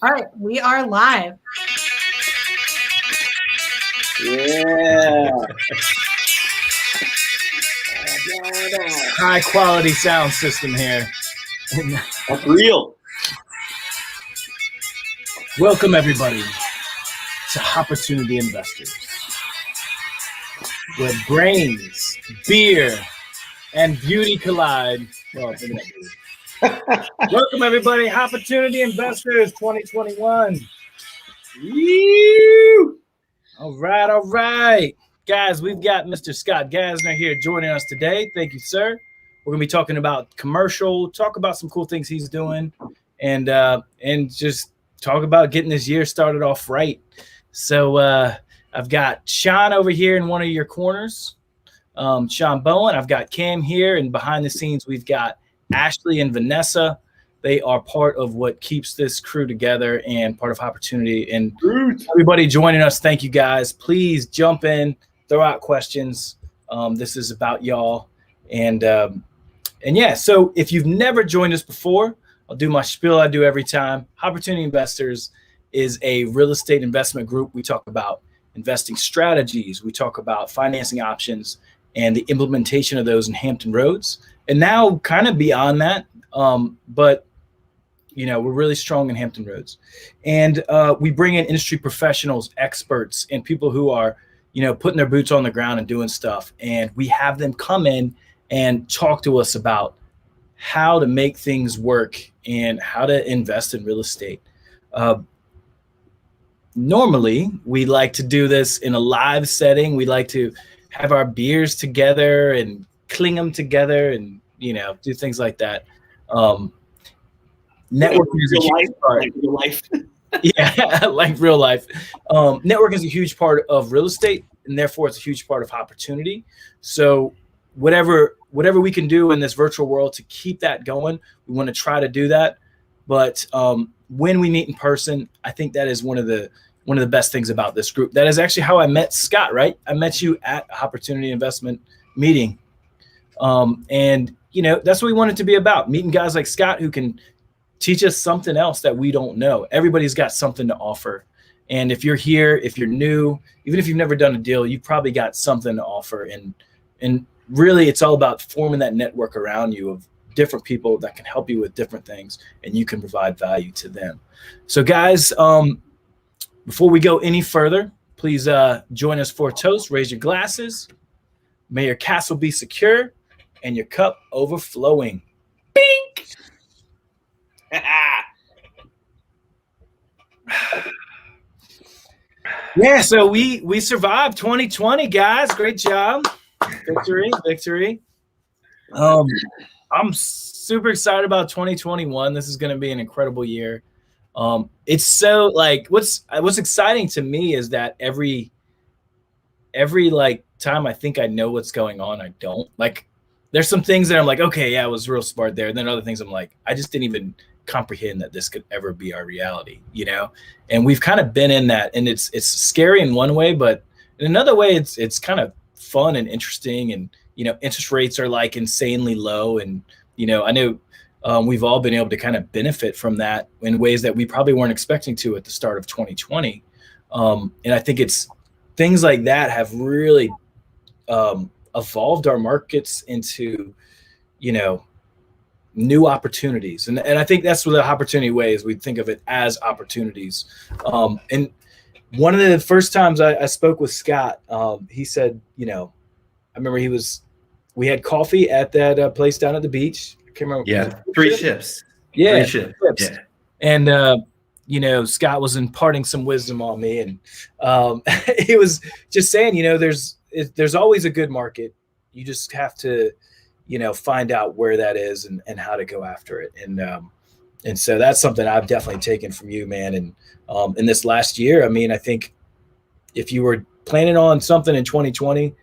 All right, we are live. Yeah. High quality sound system here. That's real. Welcome everybody to Hopportunity Investors, where brains, beer, and beauty collide. Well, maybe not beauty. Welcome everybody, Hopportunity Investors 2021. Woo! All right. Guys, we've got Mr. Scott Gassner here joining us today. Thank you, sir. We're going to be talking about commercial, talk about some cool things he's doing, and just talk about getting this year started off right. So I've got Shawn over here in one of your corners, Shawn Bowen. I've got Cam here, and behind the scenes, we've got Ashley and Vanessa. They are part of what keeps this crew together and part of Hopportunity. And everybody joining us, thank you guys. Please jump in, throw out questions. This is about y'all. And yeah, so if you've never joined us before, I'll do my spiel I do every time. Hopportunity Investors is a real estate investment group. We talk about investing strategies. We talk about financing options and the implementation of those in Hampton Roads. And now kind of beyond that, but you know, we're really strong in Hampton Roads. And we bring in industry professionals, experts, and people who are, you know, putting their boots on the ground and doing stuff. And we have them come in and talk to us about how to make things work and how to invest in real estate. Normally, we like to do this in a live setting. We like to have our beers together and cling them together and, you know, do things like that. Networking is a huge part. Like real life. Yeah, like real life. Networking is a huge part of real estate, and therefore it's a huge part of Hopportunity. So whatever we can do in this virtual world to keep that going, we want to try to do that. But when we meet in person, I think that is one of the best things about this group. That is actually how I met Scott, right? I met you at a Hopportunity investment meeting. And you know, that's what we want it to be about, meeting guys like Scott who can teach us something else that we don't know. Everybody's got something to offer. And if you're here, if you're new, even if you've never done a deal, you've probably got something to offer. And really, it's all about forming that network around you of different people that can help you with different things, and you can provide value to them. So guys, before we go any further, please join us for a toast. Raise your glasses. May your castle be secure and your cup overflowing. Bing! Yeah, so we survived 2020, guys. Great job. Victory. I'm super excited about 2021. This is going to be an incredible year. It's so like what's exciting to me is that every like time I think I know what's going on, I don't. Like there's some things that I'm like, okay, yeah, I was real smart there. And then other things I'm like, I just didn't even comprehend that this could ever be our reality, you know? And we've kind of been in that, and it's scary in one way, but in another way, it's kind of fun and interesting. And, you know, interest rates are like insanely low. And, you know, I know we've all been able to kind of benefit from that in ways that we probably weren't expecting to at the start of 2020. And I think it's things like that have really evolved our markets into, you know, new opportunities. And I think that's what the Hopportunity way is. We think of it as opportunities. And one of the first times I spoke with Scott, he said, you know, I remember we had coffee at that place down at the beach. I can't remember. Yeah. Three ships. Yeah. 3 ships. Yeah. And, you know, Scott was imparting some wisdom on me. And he was just saying, you know, there's always a good market. You just have to, you know, find out where that is and how to go after it. And so that's something I've definitely taken from you, man. And in this last year, I mean, I think if you were planning on something in 2020,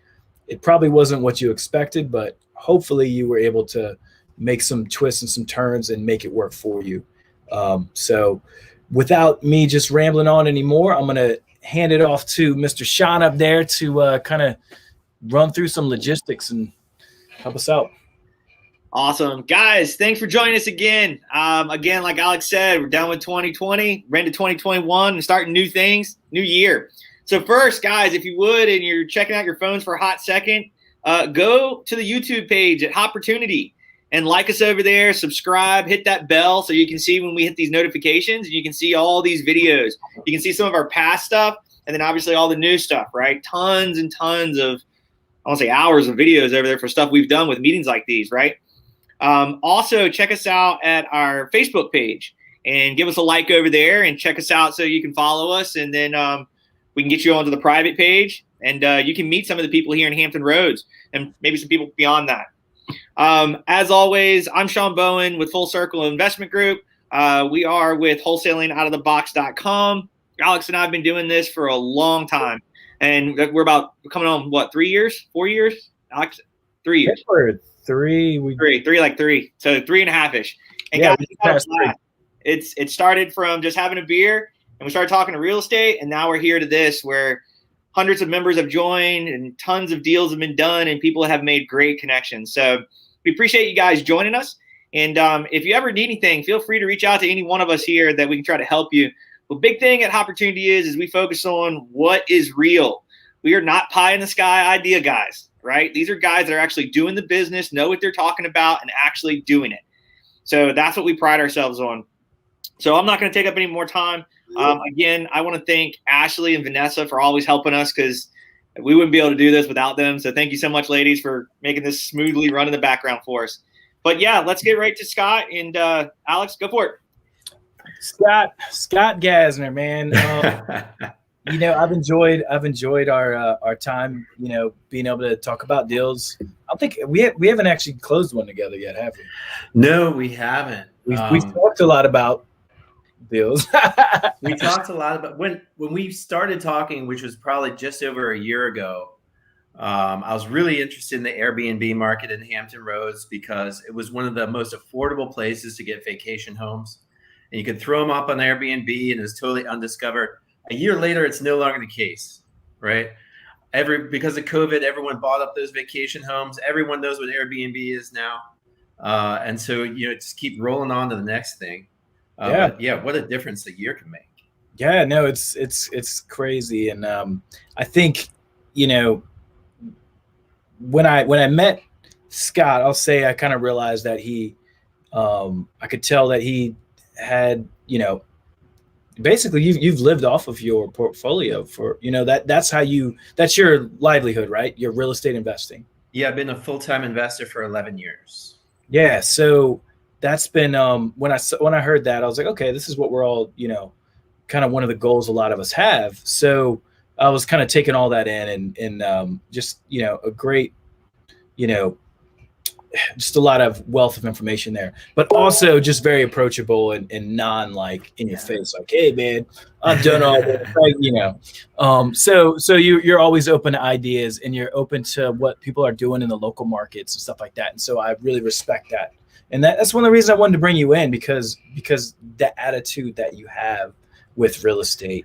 it probably wasn't what you expected, but hopefully you were able to make some twists and some turns and make it work for you. So without me just rambling on anymore, I'm going to hand it off to Mr. Shawn up there to kind of run through some logistics and help us out. Awesome. Guys, thanks for joining us again. Again, like Alex said, we're done with 2020, we're into 2021 and starting new things, new year. So first, guys, if you would, and you're checking out your phones for a hot second, go to the YouTube page at Hopportunity and like us over there, subscribe, hit that bell so you can see when we hit these notifications, and you can see all these videos. You can see some of our past stuff, and then obviously all the new stuff, right? Tons and tons of, I won't say hours of videos over there for stuff we've done with meetings like these, right? Also, check us out at our Facebook page and give us a like over there and check us out so you can follow us. And then we can get you onto the private page, and you can meet some of the people here in Hampton Roads and maybe some people beyond that. As always, I'm Shawn Bowen with Full Circle Investment Group. We are with wholesalingoutofthebox.com. Alex and I have been doing this for a long time, and we're coming on, what, 3 years, 4 years? Alex, 3 years. Three. So 3.5-ish. And yeah, guys, it started from just having a beer, and we started talking to real estate, and now we're here to this, where hundreds of members have joined and tons of deals have been done, and people have made great connections. So we appreciate you guys joining us. And if you ever need anything, feel free to reach out to any one of us here that we can try to help you. The big thing at Hopportunity is we focus on what is real. We are not pie in the sky idea guys. Right? These are guys that are actually doing the business, know what they're talking about, and actually doing it. So that's what we pride ourselves on. So I'm not going to take up any more time. Again, I want to thank Ashley and Vanessa for always helping us, because we wouldn't be able to do this without them. So thank you so much, ladies, for making this smoothly run in the background for us. But yeah, let's get right to Scott, and Alex, go for it. Scott Gassner, man. I've enjoyed our time, being able to talk about deals. I don't think we haven't actually closed one together yet, have we? No, we haven't. We've talked a lot about deals. We talked a lot about when we started talking, which was probably just over a year ago. I was really interested in the Airbnb market in Hampton Roads because it was one of the most affordable places to get vacation homes, and you could throw them up on Airbnb, and it was totally undiscovered. A year later, it's no longer the case, right? Because of COVID, everyone bought up those vacation homes. Everyone knows what Airbnb is now. And so, just keep rolling on to the next thing. But what a difference a year can make. Yeah, no, it's crazy. And I think, when I met Scott, I'll say I kind of realized that I could tell that he had, basically you've lived off of your portfolio for, that's your livelihood, right? Your real estate investing. Yeah, I've been a full-time investor for 11 years. Yeah. So that's been, when I heard that, I was like, okay, this is what we're all, kind of one of the goals a lot of us have. So I was kind of taking all that in and just, a great, just a lot of wealth of information there, but also just very approachable and non like in your face, like, hey man, I've done all this, like, so you're always open to ideas, and you're open to what people are doing in the local markets and stuff like that. And so I really respect that. And that's one of the reasons I wanted to bring you in, because the attitude that you have with real estate.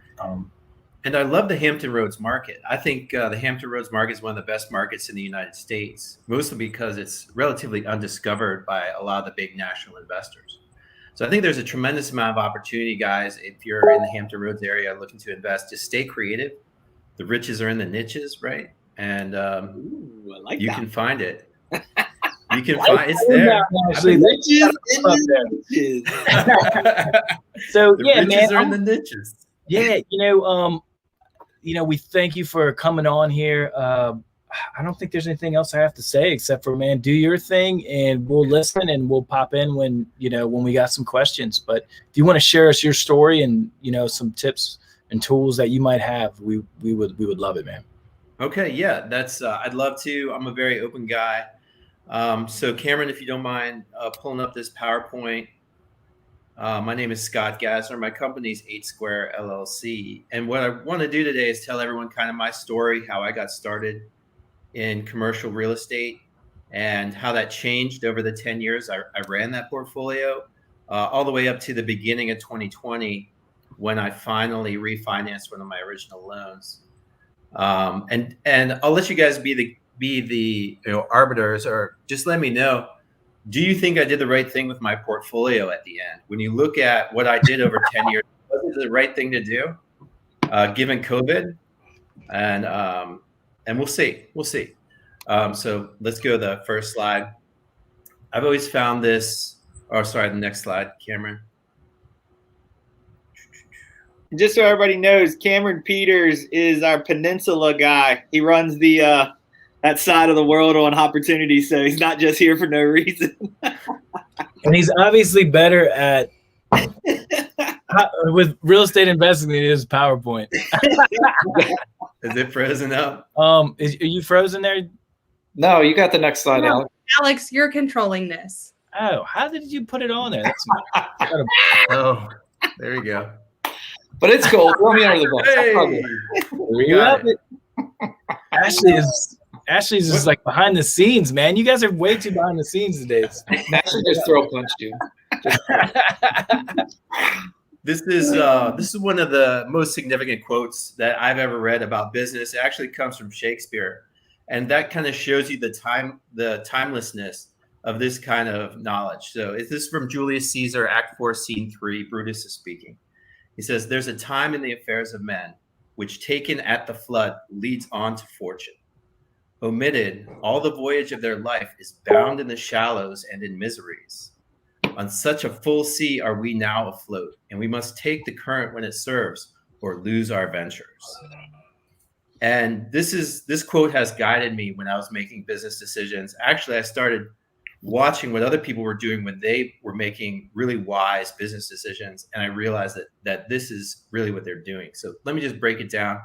And I love the Hampton Roads market. I think the Hampton Roads market is one of the best markets in the United States, mostly because it's relatively undiscovered by a lot of the big national investors. So I think there's a tremendous amount of opportunity, guys. If you're in the Hampton Roads area looking to invest, just stay creative. The riches are in the niches, right? And you can find it. You can find it's there. Actually, riches in the niches. So the man, riches are in the niches. Yeah, we thank you for coming on here. I don't think there's anything else I have to say except for, man, do your thing, and we'll listen and we'll pop in when we got some questions. But if you want to share us your story and, some tips and tools that you might have, we would love it, man. Okay. Yeah, that's, I'd love to. I'm a very open guy. So Cameron, if you don't mind pulling up this PowerPoint. My name is Scott Gassner. My company's 8 Square LLC. And what I want to do today is tell everyone kind of my story, how I got started in commercial real estate and how that changed over the 10 years I ran that portfolio, all the way up to the beginning of 2020 when I finally refinanced one of my original loans. And I'll let you guys be the arbiters, or just let me know, do you think I did the right thing with my portfolio at the end? When you look at what I did over 10 years, was it the right thing to do, given COVID? And we'll see. We'll see. So let's go to the first slide. I've always found this. Oh, sorry, the next slide, Cameron. Just so everybody knows, Cameron Peters is our Peninsula guy. He runs the that side of the world on Hopportunity, so he's not just here for no reason. And he's obviously better at with real estate investing than he is PowerPoint. Is it frozen up? Are you frozen there? No, you got the next slide, No. Alex. Alex, you're controlling this. Oh, how did you put it on there? That's Oh, there you go. But it's cool. Throw me under the bus. Hey, we got it. Ashley's just like behind the scenes, man. You guys are way too behind the scenes these days. Actually, just throw punched you. This is one of the most significant quotes that I've ever read about business. It actually comes from Shakespeare, and that kind of shows you the timelessness of this kind of knowledge. So is this from Julius Caesar, Act 4, Scene 3? Brutus is speaking. He says, "There's a time in the affairs of men, which taken at the flood leads on to fortune. Omitted, all the voyage of their life is bound in the shallows and in miseries. On such a full sea are we now afloat, and we must take the current when it serves, or lose our ventures." And this quote has guided me when I was making business decisions. Actually, I started watching what other people were doing when they were making really wise business decisions, and I realized that this is really what they're doing. So let me just break it down,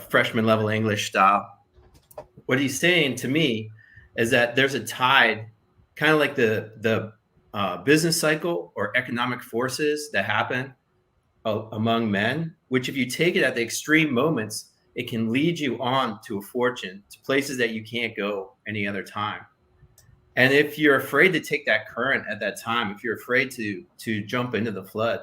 freshman level English style. What he's saying to me is that there's a tide, kind of like the business cycle or economic forces that happen among men, which if you take it at the extreme moments, it can lead you on to a fortune, to places that you can't go any other time. And if you're afraid to take that current at that time, if you're afraid to jump into the flood,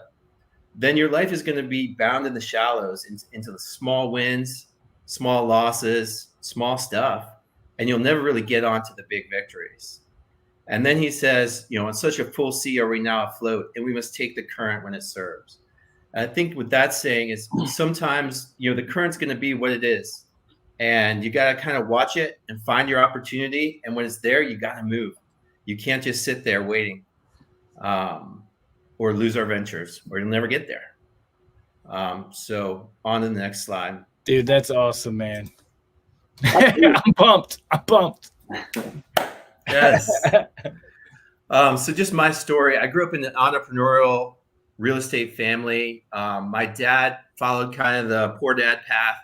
then your life is going to be bound in the shallows, into the small wins, small losses, small stuff, and you'll never really get onto the big victories. And then he says, on such a full sea are we now afloat, and we must take the current when it serves. I think what that's saying is sometimes, the current's going to be what it is, and you got to kind of watch it and find your opportunity. And when it's there, you got to move. You can't just sit there waiting, or lose our ventures, or you'll never get there. So on to the next slide. Dude, that's awesome, man. I'm pumped. Yes. So just my story. I grew up in an entrepreneurial real estate family. My dad followed kind of the poor dad path.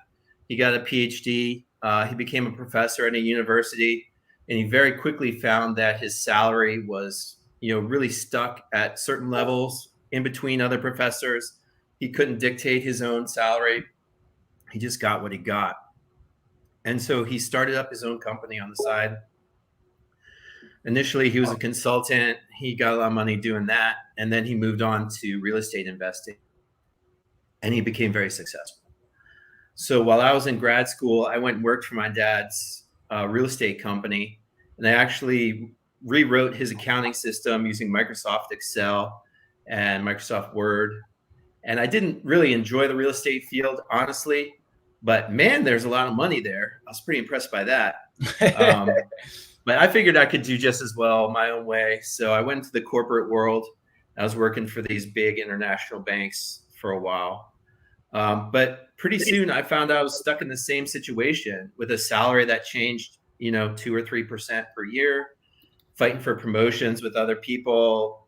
He got a PhD. He became a professor at a university, and he very quickly found that his salary was, really stuck at certain levels in between other professors. He couldn't dictate his own salary. He just got what he got. And so he started up his own company on the side. Initially, he was a consultant. He got a lot of money doing that. And then he moved on to real estate investing. And he became very successful. So while I was in grad school, I went and worked for my dad's real estate company. And I actually rewrote his accounting system using Microsoft Excel and Microsoft Word. And I didn't really enjoy the real estate field, honestly. But man, there's a lot of money there. I was pretty impressed by that. But I figured I could do just as well my own way. So I went into the corporate world. I was working for these big international banks for a while. But pretty soon I found I was stuck in the same situation with a salary that changed, 2 or 3% per year, fighting for promotions with other people.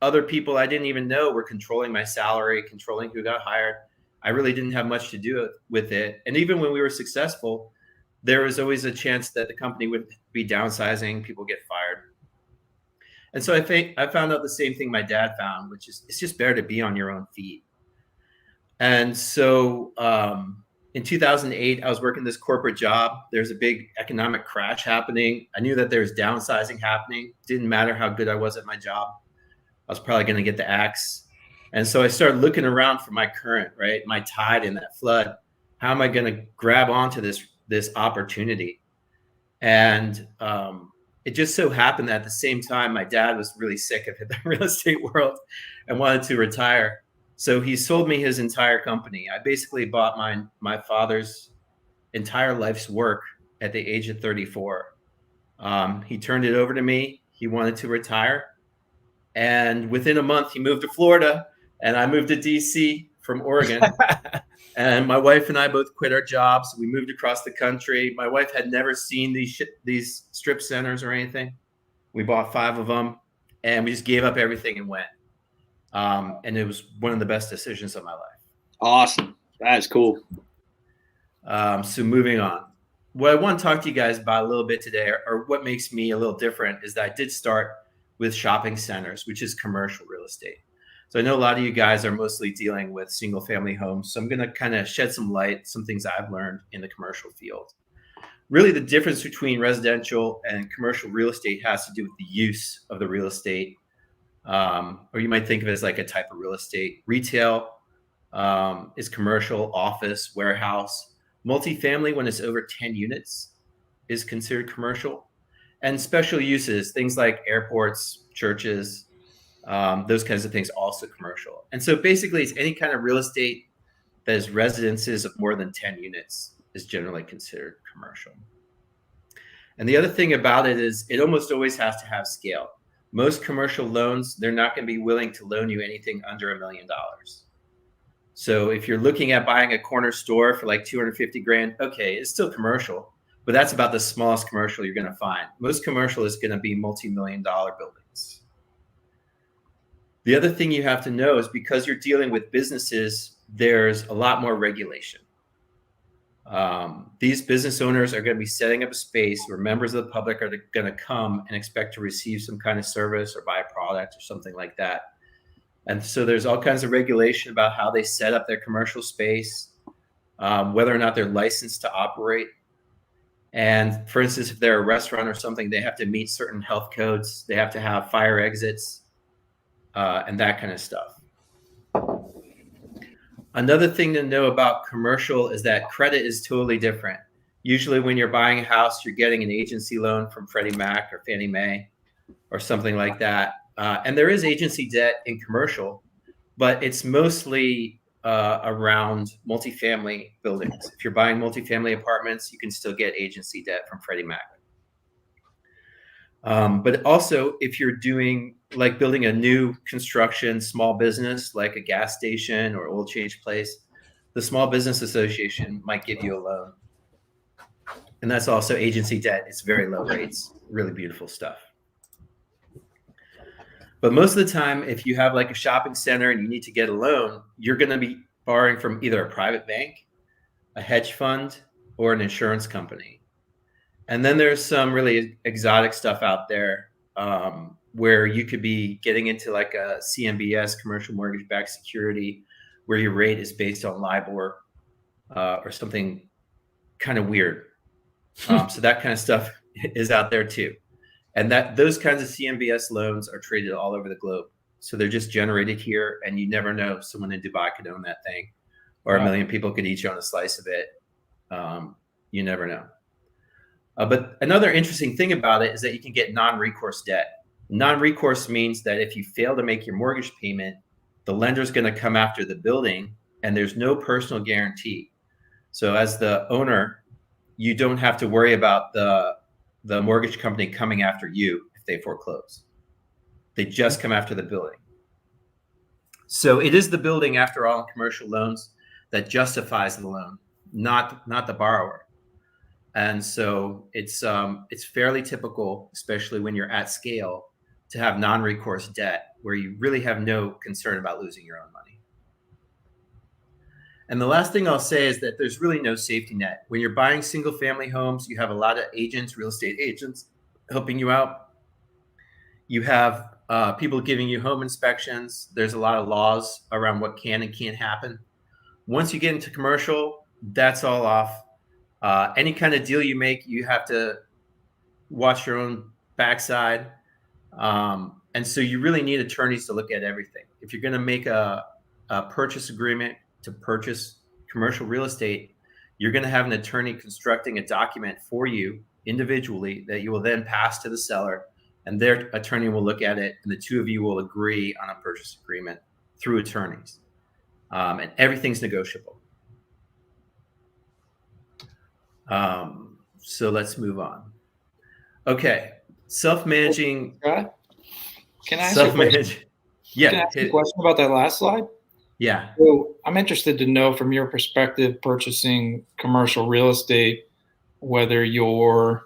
Other people I didn't even know were controlling my salary, controlling who got hired. I really didn't have much to do with it. And even when we were successful, there was always a chance that the company would be downsizing, people get fired. And so I think I found out the same thing my dad found, which is it's just better to be on your own feet. And so in 2008, I was working this corporate job. There's a big economic crash happening. I knew that there was downsizing happening. Didn't matter how good I was at my job. I was probably going to get the axe. And so I started looking around for my current, right? My tide in that flood. How am I going to grab onto this opportunity? And it just so happened that at the same time, my dad was really sick of the real estate world and wanted to retire. So he sold me his entire company. I basically bought my father's entire life's work at the age of 34. He turned it over to me. He wanted to retire. And within a month, he moved to Florida, and I moved to DC from Oregon. And my wife and I both quit our jobs. We moved across the country. My wife had never seen these strip centers or anything. We bought 5 of them, and we just gave up everything and went. And it was one of the best decisions of my life. Awesome. That is cool. So moving on. What I want to talk to you guys about a little bit today, or what makes me a little different, is that I did start with shopping centers, which is commercial real estate. So I know a lot of you guys are mostly dealing with single family homes. So I'm going to kind of shed some light, some things I've learned in the commercial field. Really, the difference between residential and commercial real estate has to do with the use of the real estate. Or you might think of it as like a type of real estate. Retail is commercial, office, warehouse. Multifamily, when it's over 10 units, is considered commercial. And special uses, things like airports, churches, those kinds of things, also commercial. And so basically, it's any kind of real estate that is residences of more than 10 units is generally considered commercial. And the other thing about it is it almost always has to have scale. Most commercial loans, they're not going to be willing to loan you anything under $1 million. So if you're looking at buying a corner store for like 250 grand, okay, it's still commercial, but that's about the smallest commercial you're going to find. Most commercial is going to be multi-million-dollar buildings. The other thing you have to know is because you're dealing with businesses, there's a lot more regulation. These business owners are going to be setting up a space where members of the public are going to come and expect to receive some kind of service or buy a product or something like that. And so there's all kinds of regulation about how they set up their commercial space, whether or not they're licensed to operate. And for instance, if they're a restaurant or something, they have to meet certain health codes. They have to have fire exits and that kind of stuff. Another thing to know about commercial is that credit is totally different. Usually when you're buying a house, you're getting an agency loan from Freddie Mac or Fannie Mae or something like that. And there is agency debt in commercial, but it's mostly around multifamily buildings. If you're buying multifamily apartments, you can still get agency debt from Freddie Mac. But also, if you're doing like building a new construction small business, like a gas station or oil change place, the Small Business Association might give you a loan. And that's also agency debt. It's very low rates, really beautiful stuff. But most of the time, if you have like a shopping center and you need to get a loan, you're going to be borrowing from either a private bank, a hedge fund, or an insurance company. And then there's some really exotic stuff out there where you could be getting into like a CMBS, commercial mortgage-backed security, where your rate is based on LIBOR or something kind of weird. So that kind of stuff is out there too. And those kinds of CMBS loans are traded all over the globe. So they're just generated here, and you never know. Someone in Dubai could own that thing, or a million people could each own a slice of it. You never know. But another interesting thing about it is that you can get non-recourse debt. Non-recourse means that if you fail to make your mortgage payment, the lender's going to come after the building, and there's no personal guarantee. So as the owner, you don't have to worry about the mortgage company coming after you if they foreclose. They just come after the building. So it is the building, after all, in commercial loans that justifies the loan, not the borrower. And so it's fairly typical, especially when you're at scale, to have non-recourse debt where you really have no concern about losing your own money. And the last thing I'll say is that there's really no safety net. When you're buying single family homes, you have a lot of agents, real estate agents helping you out. You have people giving you home inspections. There's a lot of laws around what can and can't happen. Once you get into commercial, that's all off. Any kind of deal you make, you have to watch your own backside. And so you really need attorneys to look at everything. If you're going to make a purchase agreement to purchase commercial real estate, you're going to have an attorney constructing a document for you individually that you will then pass to the seller, and their attorney will look at it, and the two of you will agree on a purchase agreement through attorneys. And everything's negotiable. So let's move on. Okay, self-managing. Scott, can I ask you a question? Yeah. Can I ask you a question about that last slide? Yeah. So I'm interested to know from your perspective, purchasing commercial real estate, whether the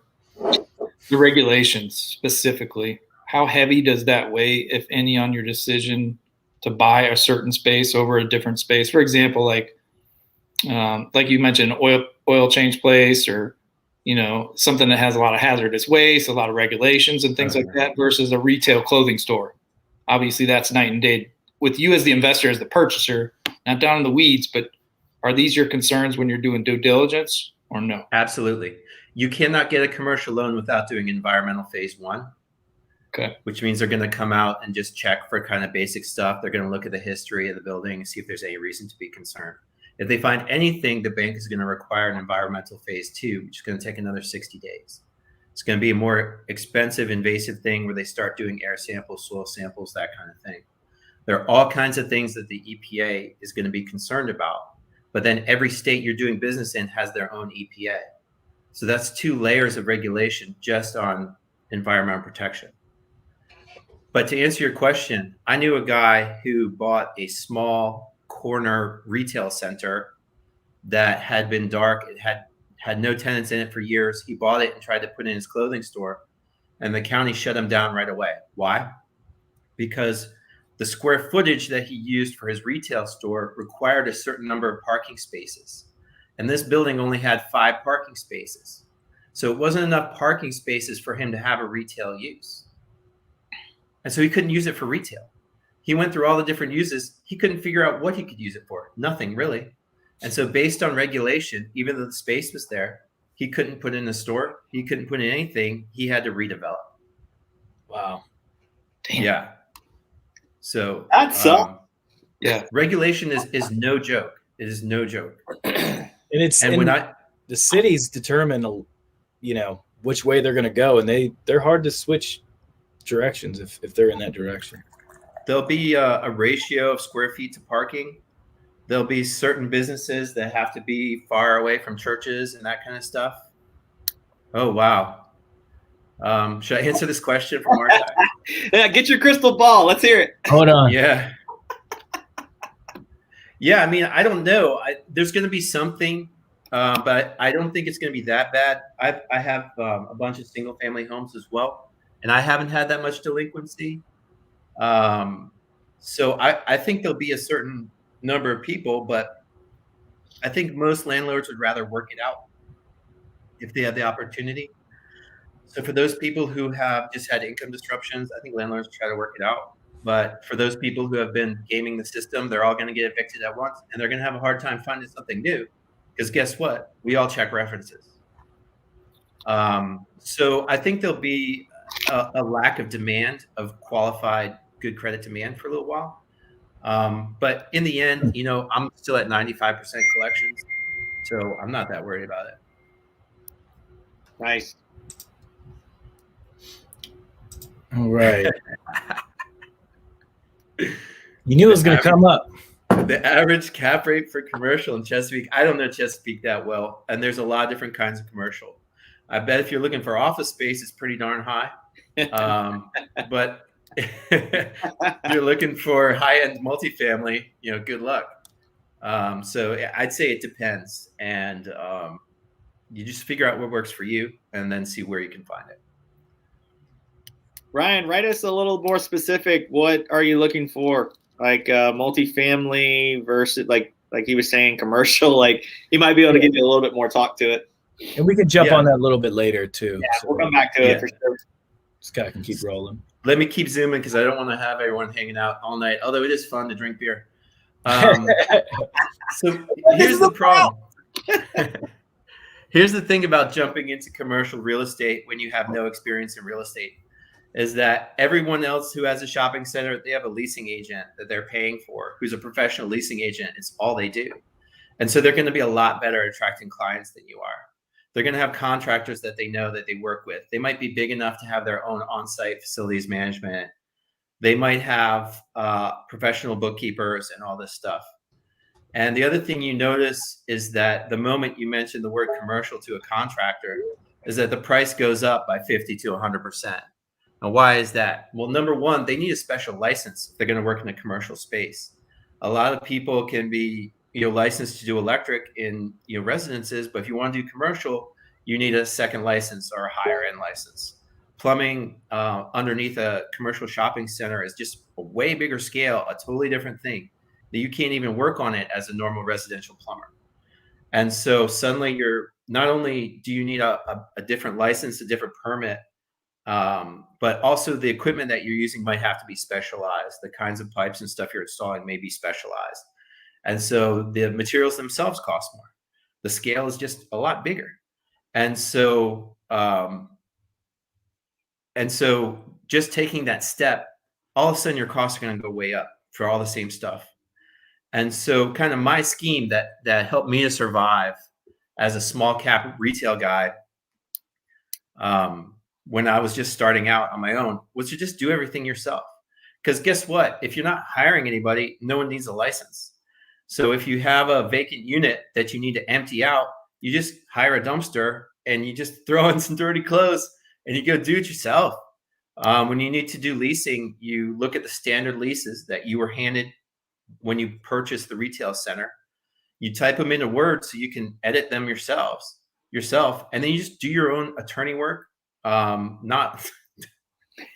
regulations specifically, how heavy does that weigh, if any, on your decision to buy a certain space over a different space? For example, like you mentioned, oil change place, or something that has a lot of hazardous waste, a lot of regulations and things like that, versus a retail clothing store. Obviously, that's night and day. With you as the investor, as the purchaser, not down in the weeds, but are these your concerns when you're doing due diligence or no? Absolutely. You cannot get a commercial loan without doing environmental phase 1. Okay. Which means they're going to come out and just check for kind of basic stuff. They're going to look at the history of the building and see if there's any reason to be concerned. If they find anything, the bank is going to require an environmental phase 2, which is going to take another 60 days. It's going to be a more expensive, invasive thing where they start doing air samples, soil samples, that kind of thing. There are all kinds of things that the EPA is going to be concerned about. But then every state you're doing business in has their own EPA. So that's 2 layers of regulation just on environmental protection. But to answer your question, I knew a guy who bought a small corner retail center that had been dark. It had no tenants in it for years. He bought it and tried to put in his clothing store, and the county shut him down right away. Why? Because the square footage that he used for his retail store required a certain number of parking spaces. And this building only had 5 parking spaces. So it wasn't enough parking spaces for him to have a retail use. And so he couldn't use it for retail. He went through all the different uses. He couldn't figure out what he could use it for. Nothing really. And so based on regulation, even though the space was there, he couldn't put in a store. He couldn't put in anything. He had to redevelop. Wow. Damn. Yeah. So That's Yeah. regulation is no joke. It is no joke. And the cities determine, which way they're going to go, and they're hard to switch directions if they're in that direction. There'll be a ratio of square feet to parking. There'll be certain businesses that have to be far away from churches and that kind of stuff. Oh, wow. Should I answer this question from our side? Yeah, get your crystal ball. Let's hear it. Hold on. Yeah. Yeah, I mean, I don't know. There's going to be something, but I don't think it's going to be that bad. I have a bunch of single-family homes as well, and I haven't had that much delinquency. So I think there'll be a certain number of people, but I think most landlords would rather work it out if they have the opportunity. So for those people who have just had income disruptions, I think landlords try to work it out. But for those people who have been gaming the system, they're all going to get evicted at once, and they're going to have a hard time finding something new. Because guess what? We all check references. So I think there'll be a lack of demand of qualified, good credit demand for a little while. But in the end, I'm still at 95% collections, so I'm not that worried about it. Nice. All right. You knew it was going to come up. The average cap rate for commercial in Chesapeake, I don't know Chesapeake that well, and there's a lot of different kinds of commercial. I bet if you're looking for office space, it's pretty darn high. But if you're looking for high-end multifamily, good luck. So I'd say it depends, and you just figure out what works for you, and then see where you can find it. Ryan, write us a little more specific. What are you looking for? Like multifamily versus like he was saying, commercial. Like he might be able to give you a little bit more talk to it. And we can jump on that a little bit later too. Yeah, we'll come back to it for sure. Scott can keep rolling. Let me keep zooming because I don't want to have everyone hanging out all night. Although it is fun to drink beer. So here's the problem. Here's the thing about jumping into commercial real estate when you have no experience in real estate, is that everyone else who has a shopping center, they have a leasing agent that they're paying for, who's a professional leasing agent. It's all they do. And so they're going to be a lot better at attracting clients than you are. They're going to have contractors that they know that they work with. They might be big enough to have their own on-site facilities management. They might have professional bookkeepers and all this stuff. And the other thing you notice is that the moment you mention the word commercial to a contractor is that the price goes up by 50 to 100%. Now, why is that? Well, number one, they need a special license if they're going to work in a commercial space. A lot of people can be, licensed to do electric in, residences, but if you want to do commercial, you need a second license or a higher end license. Plumbing underneath a commercial shopping center is just a way bigger scale, a totally different thing that you can't even work on it as a normal residential plumber. And so suddenly you're not only do you need a different license, a different permit, but also the equipment that you're using might have to be specialized. The kinds of pipes and stuff you're installing may be specialized. And so the materials themselves cost more. The scale is just a lot bigger. And so just taking that step, all of a sudden your costs are going to go way up for all the same stuff. And so kind of my scheme that helped me to survive as a small cap retail guy when I was just starting out on my own was to just do everything yourself. Because guess what? If you're not hiring anybody, no one needs a license. So if you have a vacant unit that you need to empty out, you just hire a dumpster and you just throw in some dirty clothes and you go do it yourself. When you need to do leasing, you look at the standard leases that you were handed when you purchase the retail center. You type them into Word so you can edit them yourself, and then you just do your own attorney work. I'm not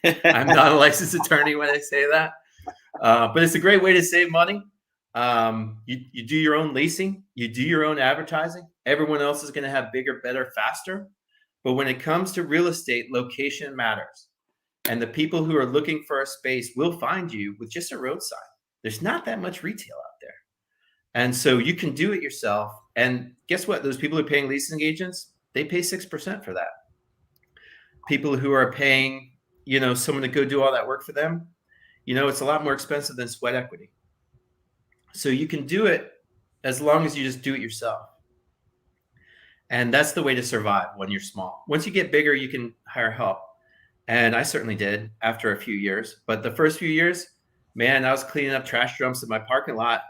a licensed attorney when I say that, but it's a great way to save money. You do your own leasing, you do your own advertising. Everyone else is going to have bigger, better, faster. But when it comes to real estate, location matters. And the people who are looking for a space will find you with just a roadside. There's not that much retail out there. And so you can do it yourself. And guess what? Those people who are paying leasing agents, they pay 6% for that. People who are paying, someone to go do all that work for them, it's a lot more expensive than sweat equity. So you can do it as long as you just do it yourself. And that's the way to survive when you're small. Once you get bigger, you can hire help. And I certainly did after a few years. But the first few years, man, I was cleaning up trash drums in my parking lot,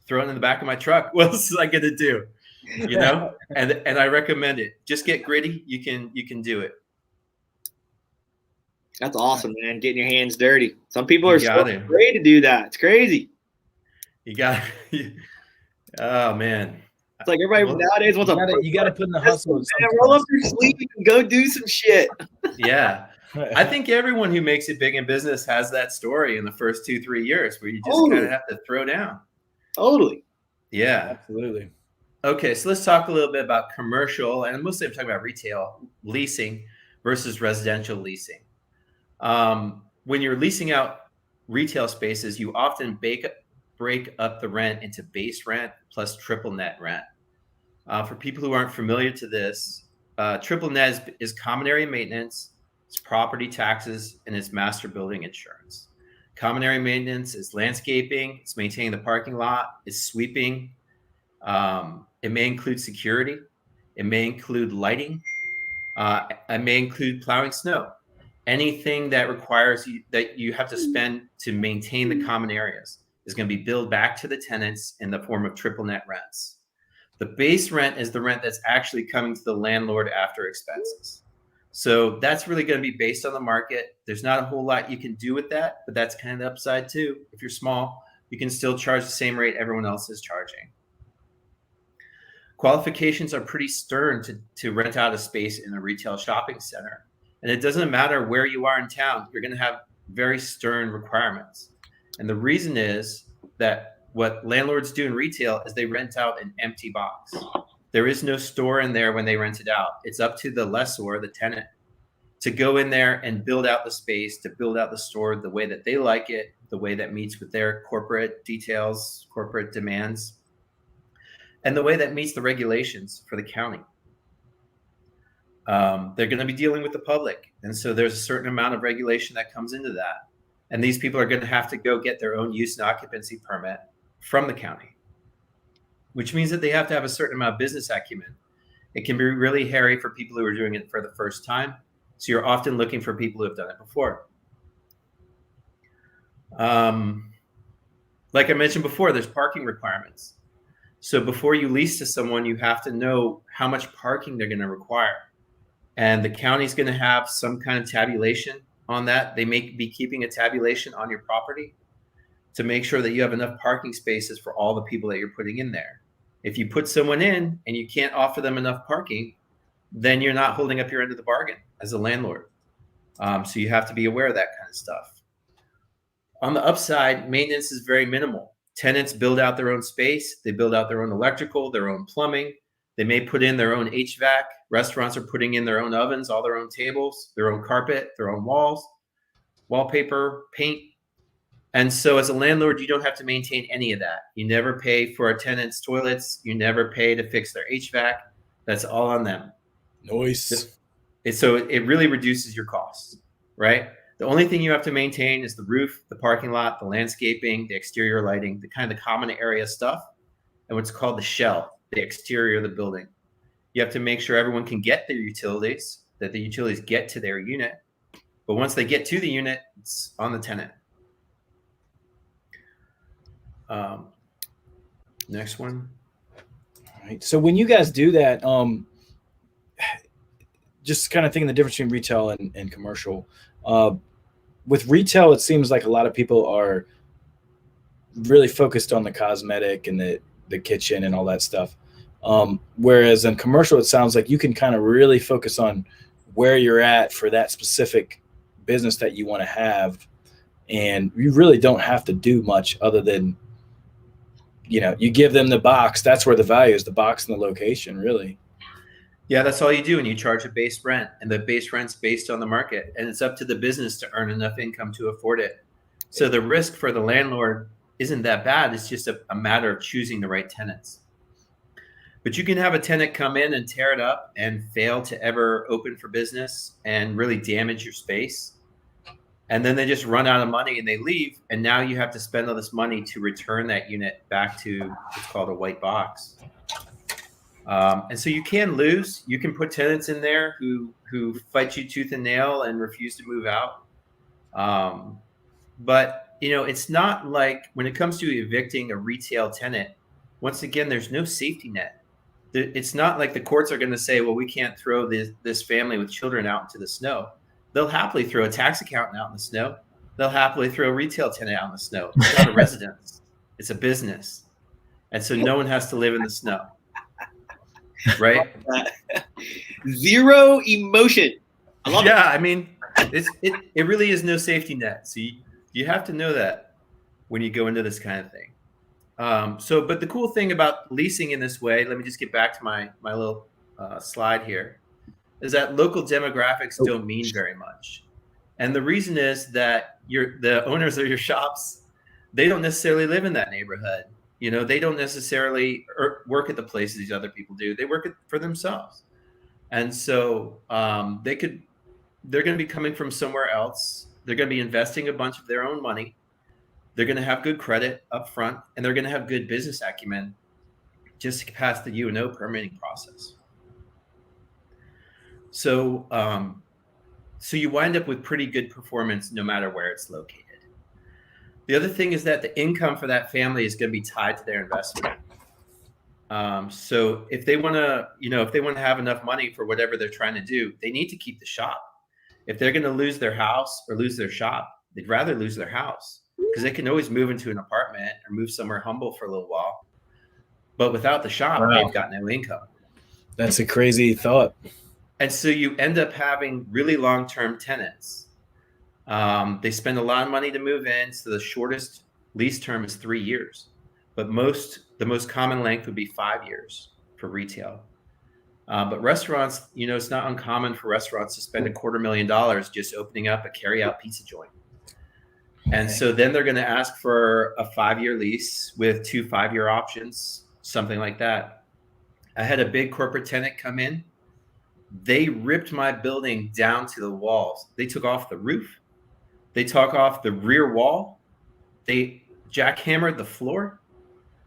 throwing in the back of my truck. What else was I going to do? And I recommend it. Just get gritty. You can do it. That's awesome, man. Getting your hands dirty. Some people are so afraid to do that. It's crazy. You got it. Oh, man. It's like everybody nowadays wants you got to put in the hustle. Roll up your sleeve and go do some shit. Yeah. I think everyone who makes it big in business has that story in the first 2-3 years where you just kind of have to throw down. Totally. Yeah. Absolutely. Okay, so let's talk a little bit about commercial, and mostly I'm talking about retail leasing versus residential leasing. When you're leasing out retail spaces, you often break up the rent into base rent plus triple net rent. For people who aren't familiar to this, triple net is common area maintenance, it's property taxes, and it's master building insurance. Common area maintenance is landscaping, it's maintaining the parking lot, it's sweeping. It may include security. It may include lighting. It may include plowing snow. Anything that requires that you have to spend to maintain the common areas is going to be billed back to the tenants in the form of triple net rents. The base rent is the rent that's actually coming to the landlord after expenses. So that's really going to be based on the market. There's not a whole lot you can do with that, but that's kind of the upside too. If you're small, you can still charge the same rate everyone else is charging. Qualifications are pretty stern to rent out a space in a retail shopping center. And it doesn't matter where you are in town, you're going to have very stern requirements. And the reason is that what landlords do in retail is they rent out an empty box. There is no store in there when they rent it out. It's up to the lessor, the tenant, to go in there and build out the space, to build out the store the way that they like it, the way that meets with their corporate details, corporate demands, and the way that meets the regulations for the county. They're going to be dealing with the public. And so there's a certain amount of regulation that comes into that. And these people are going to have to go get their own use and occupancy permit from the county, which means that they have to have a certain amount of business acumen. It can be really hairy for people who are doing it for the first time. So you're often looking for people who have done it before. Like I mentioned before, there's parking requirements. So before you lease to someone, you have to know how much parking they're going to require. And the county's going to have some kind of tabulation on that. They may be keeping a tabulation on your property to make sure that you have enough parking spaces for all the people that you're putting in there. If you put someone in and you can't offer them enough parking, then you're not holding up your end of the bargain as a landlord. So you have to be aware of that kind of stuff. On the upside, maintenance is very minimal. Tenants build out their own space. They build out their own electrical, their own plumbing. They may put in their own HVAC. Restaurants are putting in their own ovens, all their own tables, their own carpet, their own walls, wallpaper, paint. And so as a landlord, you don't have to maintain any of that. You never pay for a tenant's toilets. You never pay to fix their HVAC. That's all on them. Nice. So it really reduces your costs, right? The only thing you have to maintain is the roof, the parking lot, the landscaping, the exterior lighting, the kind of the common area stuff, and what's called the shell, the exterior of the building. You have to make sure everyone can get their utilities, that the utilities get to their unit. But once they get to the unit, it's on the tenant. Next one. All right. So when you guys do that, just kind of thinking the difference between retail and commercial. With retail, it seems like a lot of people are really focused on the cosmetic and the kitchen and all that stuff. Whereas in commercial, it sounds like you can kind of really focus on where you're at for that specific business that you want to have. And you really don't have to do much other than, you give them the box. That's where the value is, the box and the location, really. Yeah, that's all you do. And you charge a base rent, and the base rent's based on the market, and it's up to the business to earn enough income to afford it. So the risk for the landlord isn't that bad. It's just a matter of choosing the right tenants. But you can have a tenant come in and tear it up and fail to ever open for business and really damage your space. And then they just run out of money and they leave. And now you have to spend all this money to return that unit back to what's called a white box. And so you can lose. You can put tenants in there who fight you tooth and nail and refuse to move out. But, it's not like when it comes to evicting a retail tenant, once again, there's no safety net. It's not like the courts are going to say, well, we can't throw this family with children out into the snow. They'll happily throw a tax accountant out in the snow. They'll happily throw a retail tenant out in the snow. It's not a residence. It's a business. And so no one has to live in the snow. Right? Zero emotion. I love it. Yeah, I mean, it really is no safety net. So you have to know that when you go into this kind of thing. But the cool thing about leasing in this way, let me just get back to my little slide here, is that local demographics don't mean very much. And the reason is that the owners of your shops, they don't necessarily live in that neighborhood. They don't necessarily work at the places these other people do. They work for themselves. And so they're going to be coming from somewhere else. They're going to be investing a bunch of their own money. They're going to have good credit up front, and they're going to have good business acumen just to pass the U&O permitting process. So you wind up with pretty good performance no matter where it's located. The other thing is that the income for that family is going to be tied to their investment. So if they want to, have enough money for whatever they're trying to do, they need to keep the shop. If they're going to lose their house or lose their shop, they'd rather lose their house because they can always move into an apartment or move somewhere humble for a little while. But without the shop, Wow. They've got no income. That's a crazy thought. And so you end up having really long-term tenants. They spend a lot of money to move in. So the shortest lease term is 3 years, but the most common length would be 5 years for retail. But restaurants, it's not uncommon for restaurants to spend $250,000 just opening up a carry-out pizza joint. And so then they're going to ask for a 5-year lease with 2 5-year options, something like that. I had a big corporate tenant come in. They ripped my building down to the walls. They took off the roof. They took off the rear wall. They jackhammered the floor.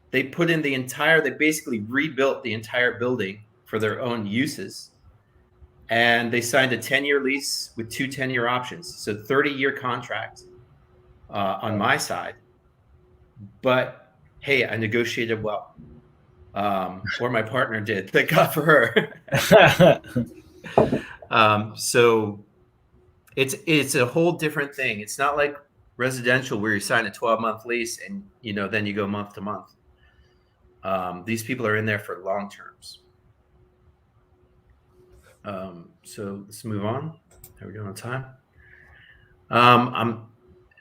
They basically rebuilt the entire building for their own uses. And they signed a 10-year lease with 2 10-year options. So 30-year contract on my side. But hey, I negotiated well. Or my partner did. Thank God for her. So it's a whole different thing. It's not like residential where you sign a 12-month lease and then you go month to month. These people are in there for long terms. So let's move on. How are we doing on time?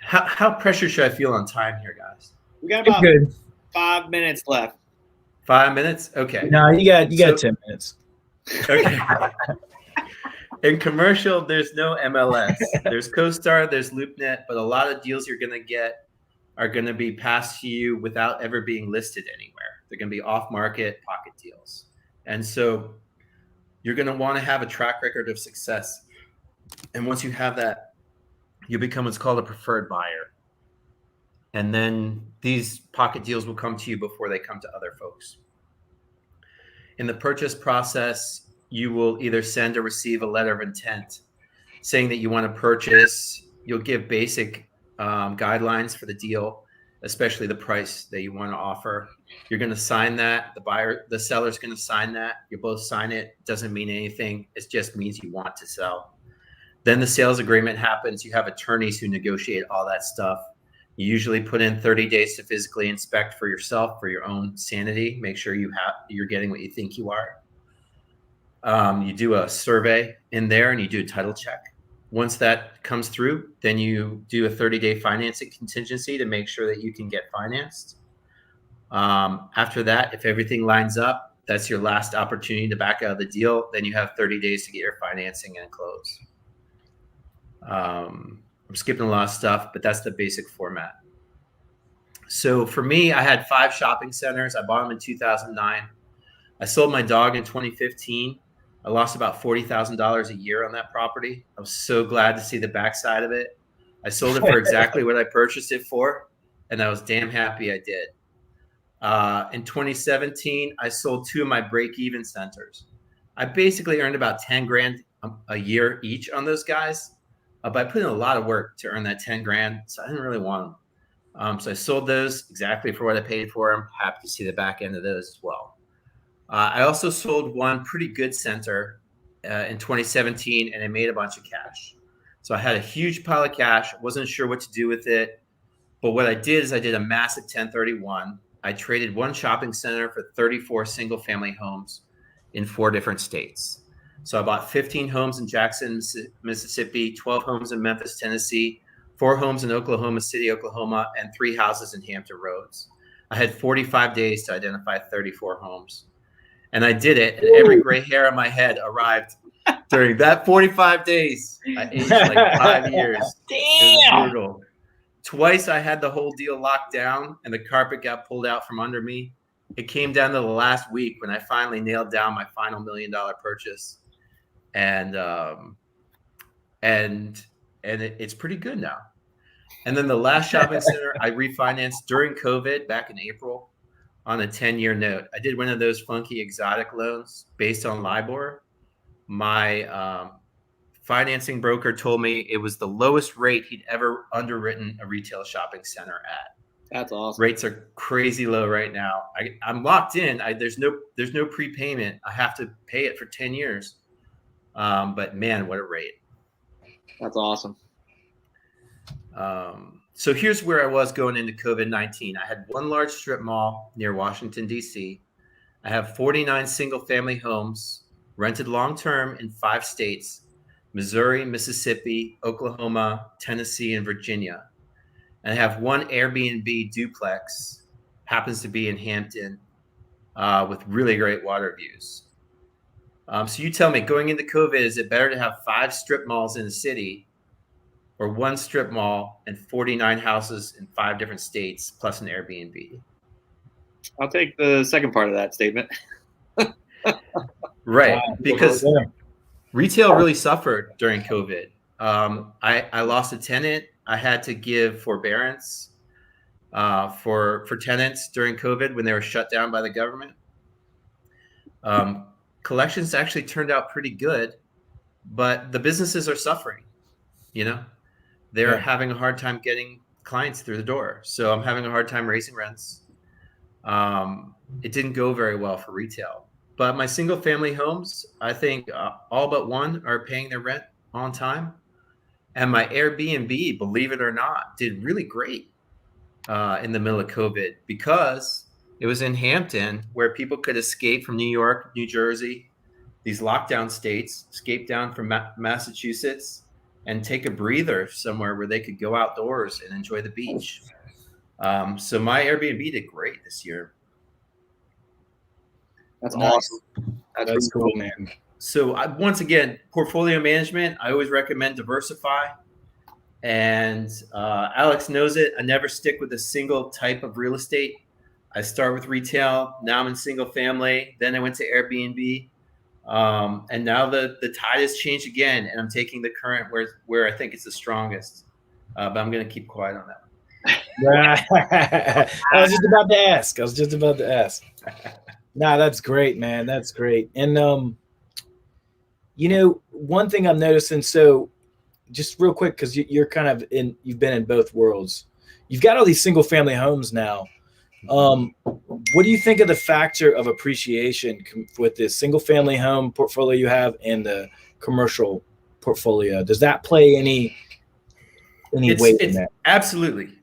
How pressured should I feel on time here, guys? We got about Good. 5 minutes left. 5 minutes? Okay. No, you got 10 minutes. Okay. In commercial, there's no MLS. There's CoStar, there's LoopNet, but a lot of deals you're going to get are going to be passed to you without ever being listed anywhere. They're going to be off-market pocket deals. And so you're going to want to have a track record of success. And once you have that, you become what's called a preferred buyer. And then these pocket deals will come to you before they come to other folks. In the purchase process, you will either send or receive a letter of intent saying that you want to purchase. You'll give basic guidelines for the deal, especially the price that you want to offer. You're going to sign that. The seller's going to sign that. You both sign it. Doesn't mean anything. It just means you want to sell. Then the sales agreement happens. You have attorneys who negotiate all that stuff. You usually put in 30 days to physically inspect for yourself, for your own sanity. Make sure you're getting what you think you are. You do a survey in there and you do a title check. Once that comes through, then you do a 30-day financing contingency to make sure that you can get financed. After that, if everything lines up, that's your last opportunity to back out of the deal. Then you have 30 days to get your financing and close. I'm skipping a lot of stuff, but that's the basic format. So for me, I had 5 shopping centers. I bought them in 2009. I sold my dog in 2015. I lost about $40,000 a year on that property. I was so glad to see the backside of it. I sold it for exactly what I purchased it for, and I was damn happy I did. In 2017, I sold 2 of my break-even centers. I basically earned about 10 grand a year each on those guys, but I put in a lot of work to earn that 10 grand, so I didn't really want them. So I sold those exactly for what I paid for them. Happy to see the back end of those as well. I also sold one pretty good center in 2017, and I made a bunch of cash. So I had a huge pile of cash. Wasn't sure what to do with it. But what I did is I did a massive 1031. I traded one shopping center for 34 single-family homes in 4 different states. So I bought 15 homes in Jackson, Mississippi, 12 homes in Memphis, Tennessee, 4 homes in Oklahoma City, Oklahoma, and 3 houses in Hampton Roads. I had 45 days to identify 34 homes. And I did it, and every gray hair on my head arrived during that 45 days. I aged like 5 years. Damn. It was brutal. Twice I had the whole deal locked down, and the carpet got pulled out from under me. It came down to the last week when I finally nailed down my final $1 million purchase. And it's pretty good now. And then the last shopping center I refinanced during COVID back in April on a 10-year note. I did one of those funky exotic loans based on LIBOR. My financing broker told me it was the lowest rate he'd ever underwritten a retail shopping center at. That's awesome. Rates are crazy low right now. I'm locked in. There's no prepayment. I have to pay it for 10 years. But man, what a rate. That's awesome. So here's where I was going into COVID-19. I had one large strip mall near Washington, D.C. I have 49 single-family homes rented long-term in 5 states: Missouri, Mississippi, Oklahoma, Tennessee, and Virginia. And I have 1 Airbnb duplex, happens to be in Hampton, with really great water views. So you tell me, going into COVID, is it better to have 5 strip malls in a city or 1 strip mall and 49 houses in 5 different states plus an Airbnb? I'll take the second part of that statement. Right, because retail really suffered during COVID. I lost a tenant. I had to give forbearance for tenants during COVID when they were shut down by the government. collections actually turned out pretty good, but the businesses are suffering. They're having a hard time getting clients through the door. So I'm having a hard time raising rents. It didn't go very well for retail, but my single family homes, I think all but one are paying their rent on time. And my Airbnb, believe it or not, did really great in the middle of COVID because it was in Hampton where people could escape from New York, New Jersey, these lockdown states, escape down from Massachusetts and take a breather somewhere where they could go outdoors and enjoy the beach. So my Airbnb did great this year. That's Nice. awesome. That's really cool, man. So once again, portfolio management, I always recommend diversify. And Alex knows it. I never stick with a single type of real estate. I start with retail. Now I'm in single family. Then I went to Airbnb. And now the tide has changed again. And I'm taking the current where I think it's the strongest. But I'm going to keep quiet on that one. I was just about to ask. Nah, that's great, man. That's great. And one thing I'm noticing, so just real quick, because you're kind of you've been in both worlds. You've got all these single family homes now. What do you think of the factor of appreciation with this single family home portfolio you have and the commercial portfolio? Does that play any weight in that? Absolutely.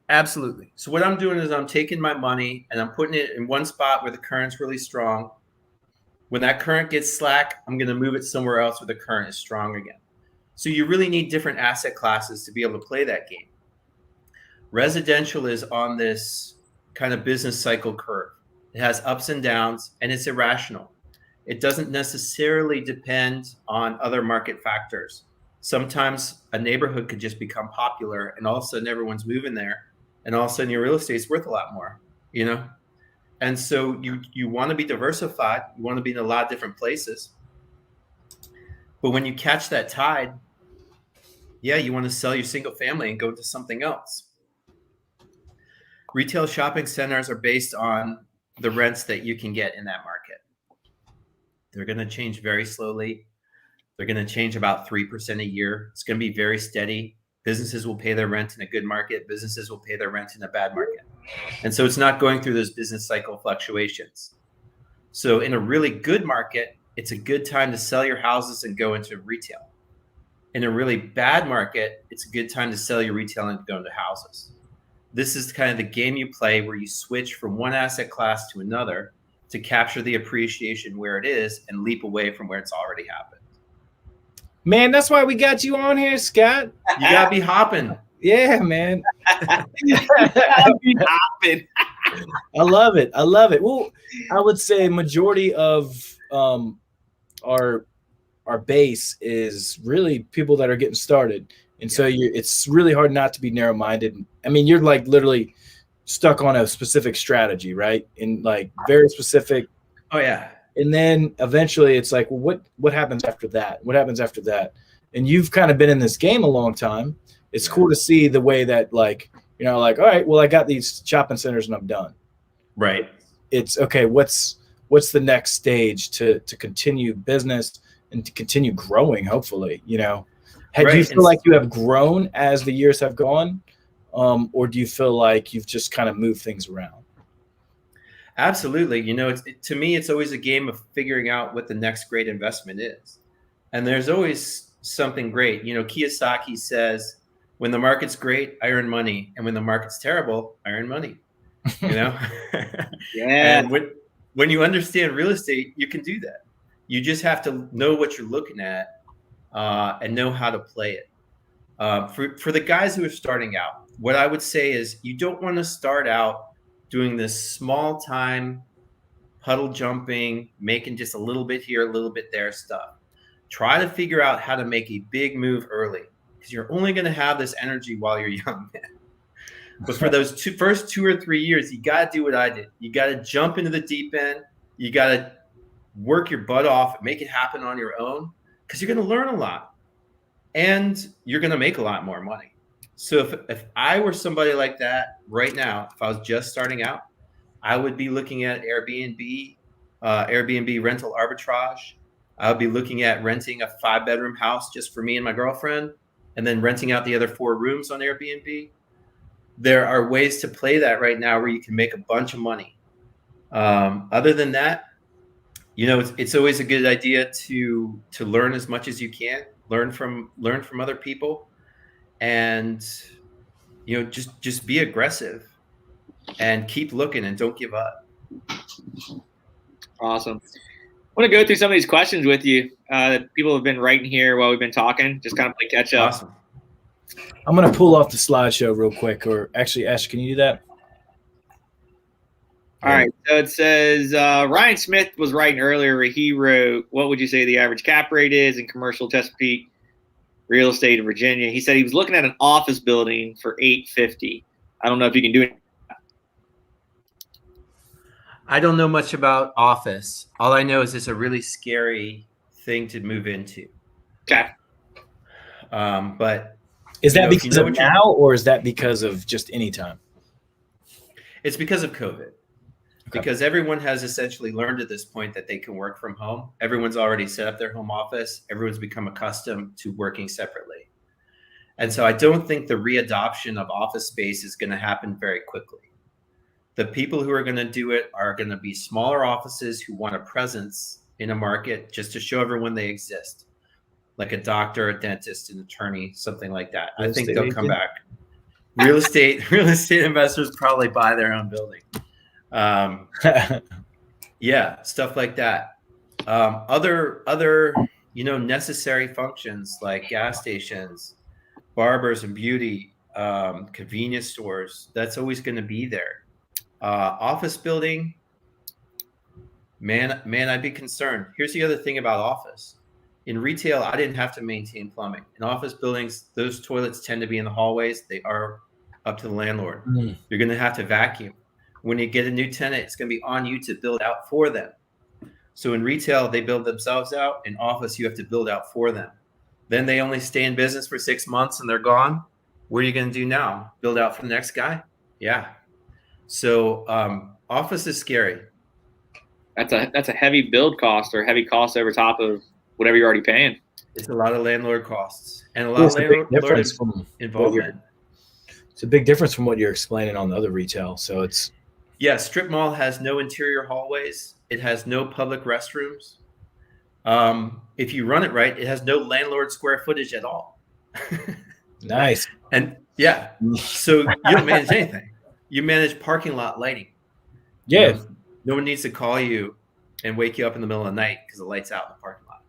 So what I'm doing is I'm taking my money and I'm putting it in one spot where the current's really strong. When that current gets slack, I'm going to move it somewhere else where the current is strong again. So you really need different asset classes to be able to play that game. Residential is on this kind of business cycle curve. It has ups and downs, and it's irrational. It doesn't necessarily depend on other market factors. Sometimes a neighborhood could just become popular, and all of a sudden everyone's moving there, and all of a sudden your real estate's worth a lot more, And so you want to be diversified. You want to be in a lot of different places. But when you catch that tide, you want to sell your single family and go to something else. Retail shopping centers are based on the rents that you can get in that market. They're going to change very slowly. They're going to change about 3% a year. It's going to be very steady. Businesses will pay their rent in a good market. Businesses will pay their rent in a bad market. And so it's not going through those business cycle fluctuations. So in a really good market, it's a good time to sell your houses and go into retail. In a really bad market, it's a good time to sell your retail and go into houses. This is kind of the game you play where you switch from one asset class to another to capture the appreciation where it is and leap away from where it's already happened. Man, that's why we got you on here, Scott. You got to be hopping. Yeah, man. Hopping. I love it. Well, I would say majority of our base is really people that are getting started. And so it's really hard not to be narrow-minded. I mean, you're like literally stuck on a specific strategy, right? And like very specific. Oh, yeah. And then eventually it's like, well, what happens after that? What happens after that? And you've kind of been in this game a long time. It's cool to see the way that like, all right, well, I got these shopping centers and I'm done. Right. It's okay. What's the next stage to continue business and to continue growing? Hopefully, Do you feel like you have grown as the years have gone? Or do you feel like you've just kind of moved things around? Absolutely. To me, it's always a game of figuring out what the next great investment is. And there's always something great. Kiyosaki says, when the market's great, I earn money. And when the market's terrible, I earn money. Yeah. And when you understand real estate, you can do that. You just have to know what you're looking at and know how to play it. For the guys who are starting out, what I would say is you don't want to start out doing this small time puddle jumping, making just a little bit here, a little bit there stuff. Try to figure out how to make a big move early because you're only going to have this energy while you're young. But for those first 2 or 3 years, you got to do what I did. You got to jump into the deep end. You got to work your butt off and make it happen on your own because you're going to learn a lot and you're going to make a lot more money. So if I were somebody like that right now, if I was just starting out, I would be looking at Airbnb rental arbitrage. I would be looking at renting a 5-bedroom house just for me and my girlfriend, and then renting out the other 4 rooms on Airbnb. There are ways to play that right now where you can make a bunch of money. Other than that, it's always a good idea to learn as much as you can, learn from other people, and just be aggressive and keep looking and don't give up. Awesome. I want to go through some of these questions with you that people have been writing here while we've been talking, just kind of play catch up. Awesome. I'm going to pull off the slideshow real quick, or actually, Ash, can you do that? All right. So it says Ryan Smith was writing earlier where he wrote, what would you say the average cap rate is in commercial Chesapeake real estate in Virginia? He said he was looking at an office building for $850. I don't know if you can do it. I don't know much about office. All I know is it's a really scary thing to move into. Okay. But is that because of now, or is that because of just any time? It's because of COVID. Okay. Because everyone has essentially learned at this point that they can work from home. Everyone's already set up their home office. Everyone's become accustomed to working separately. And so I don't think the readoption of office space is going to happen very quickly. The people who are going to do it are going to be smaller offices who want a presence in a market just to show everyone they exist, like a doctor, a dentist, an attorney, something like that. I think they'll come back. Real estate investors probably buy their own building. Yeah, stuff like that. Other necessary functions like gas stations, barbers and beauty, convenience stores, that's always going to be there. Office building, man, I'd be concerned. Here's the other thing about office. In retail, I didn't have to maintain plumbing. In office buildings, those toilets tend to be in the hallways. They are up to the landlord. You're going to have to vacuum. When you get a new tenant, it's going to be on you to build out for them. So in retail, they build themselves out. In office, you have to build out for them. Then they only stay in business for 6 months and they're gone. What are you going to do now? Build out for the next guy? Yeah. So office is scary. That's a heavy build cost or heavy cost over top of whatever you're already paying. It's a lot of landlord costs and a lot of landlord involvement. It's a big difference from what you're explaining on the other retail. So it's strip mall has no interior hallways. It has no public restrooms. If you run it right, it has no landlord square footage at all. Nice. And yeah, so you don't manage anything. You manage parking lot lighting. Yeah. No one needs to call you and wake you up in the middle of the night because the light's out in the parking lot.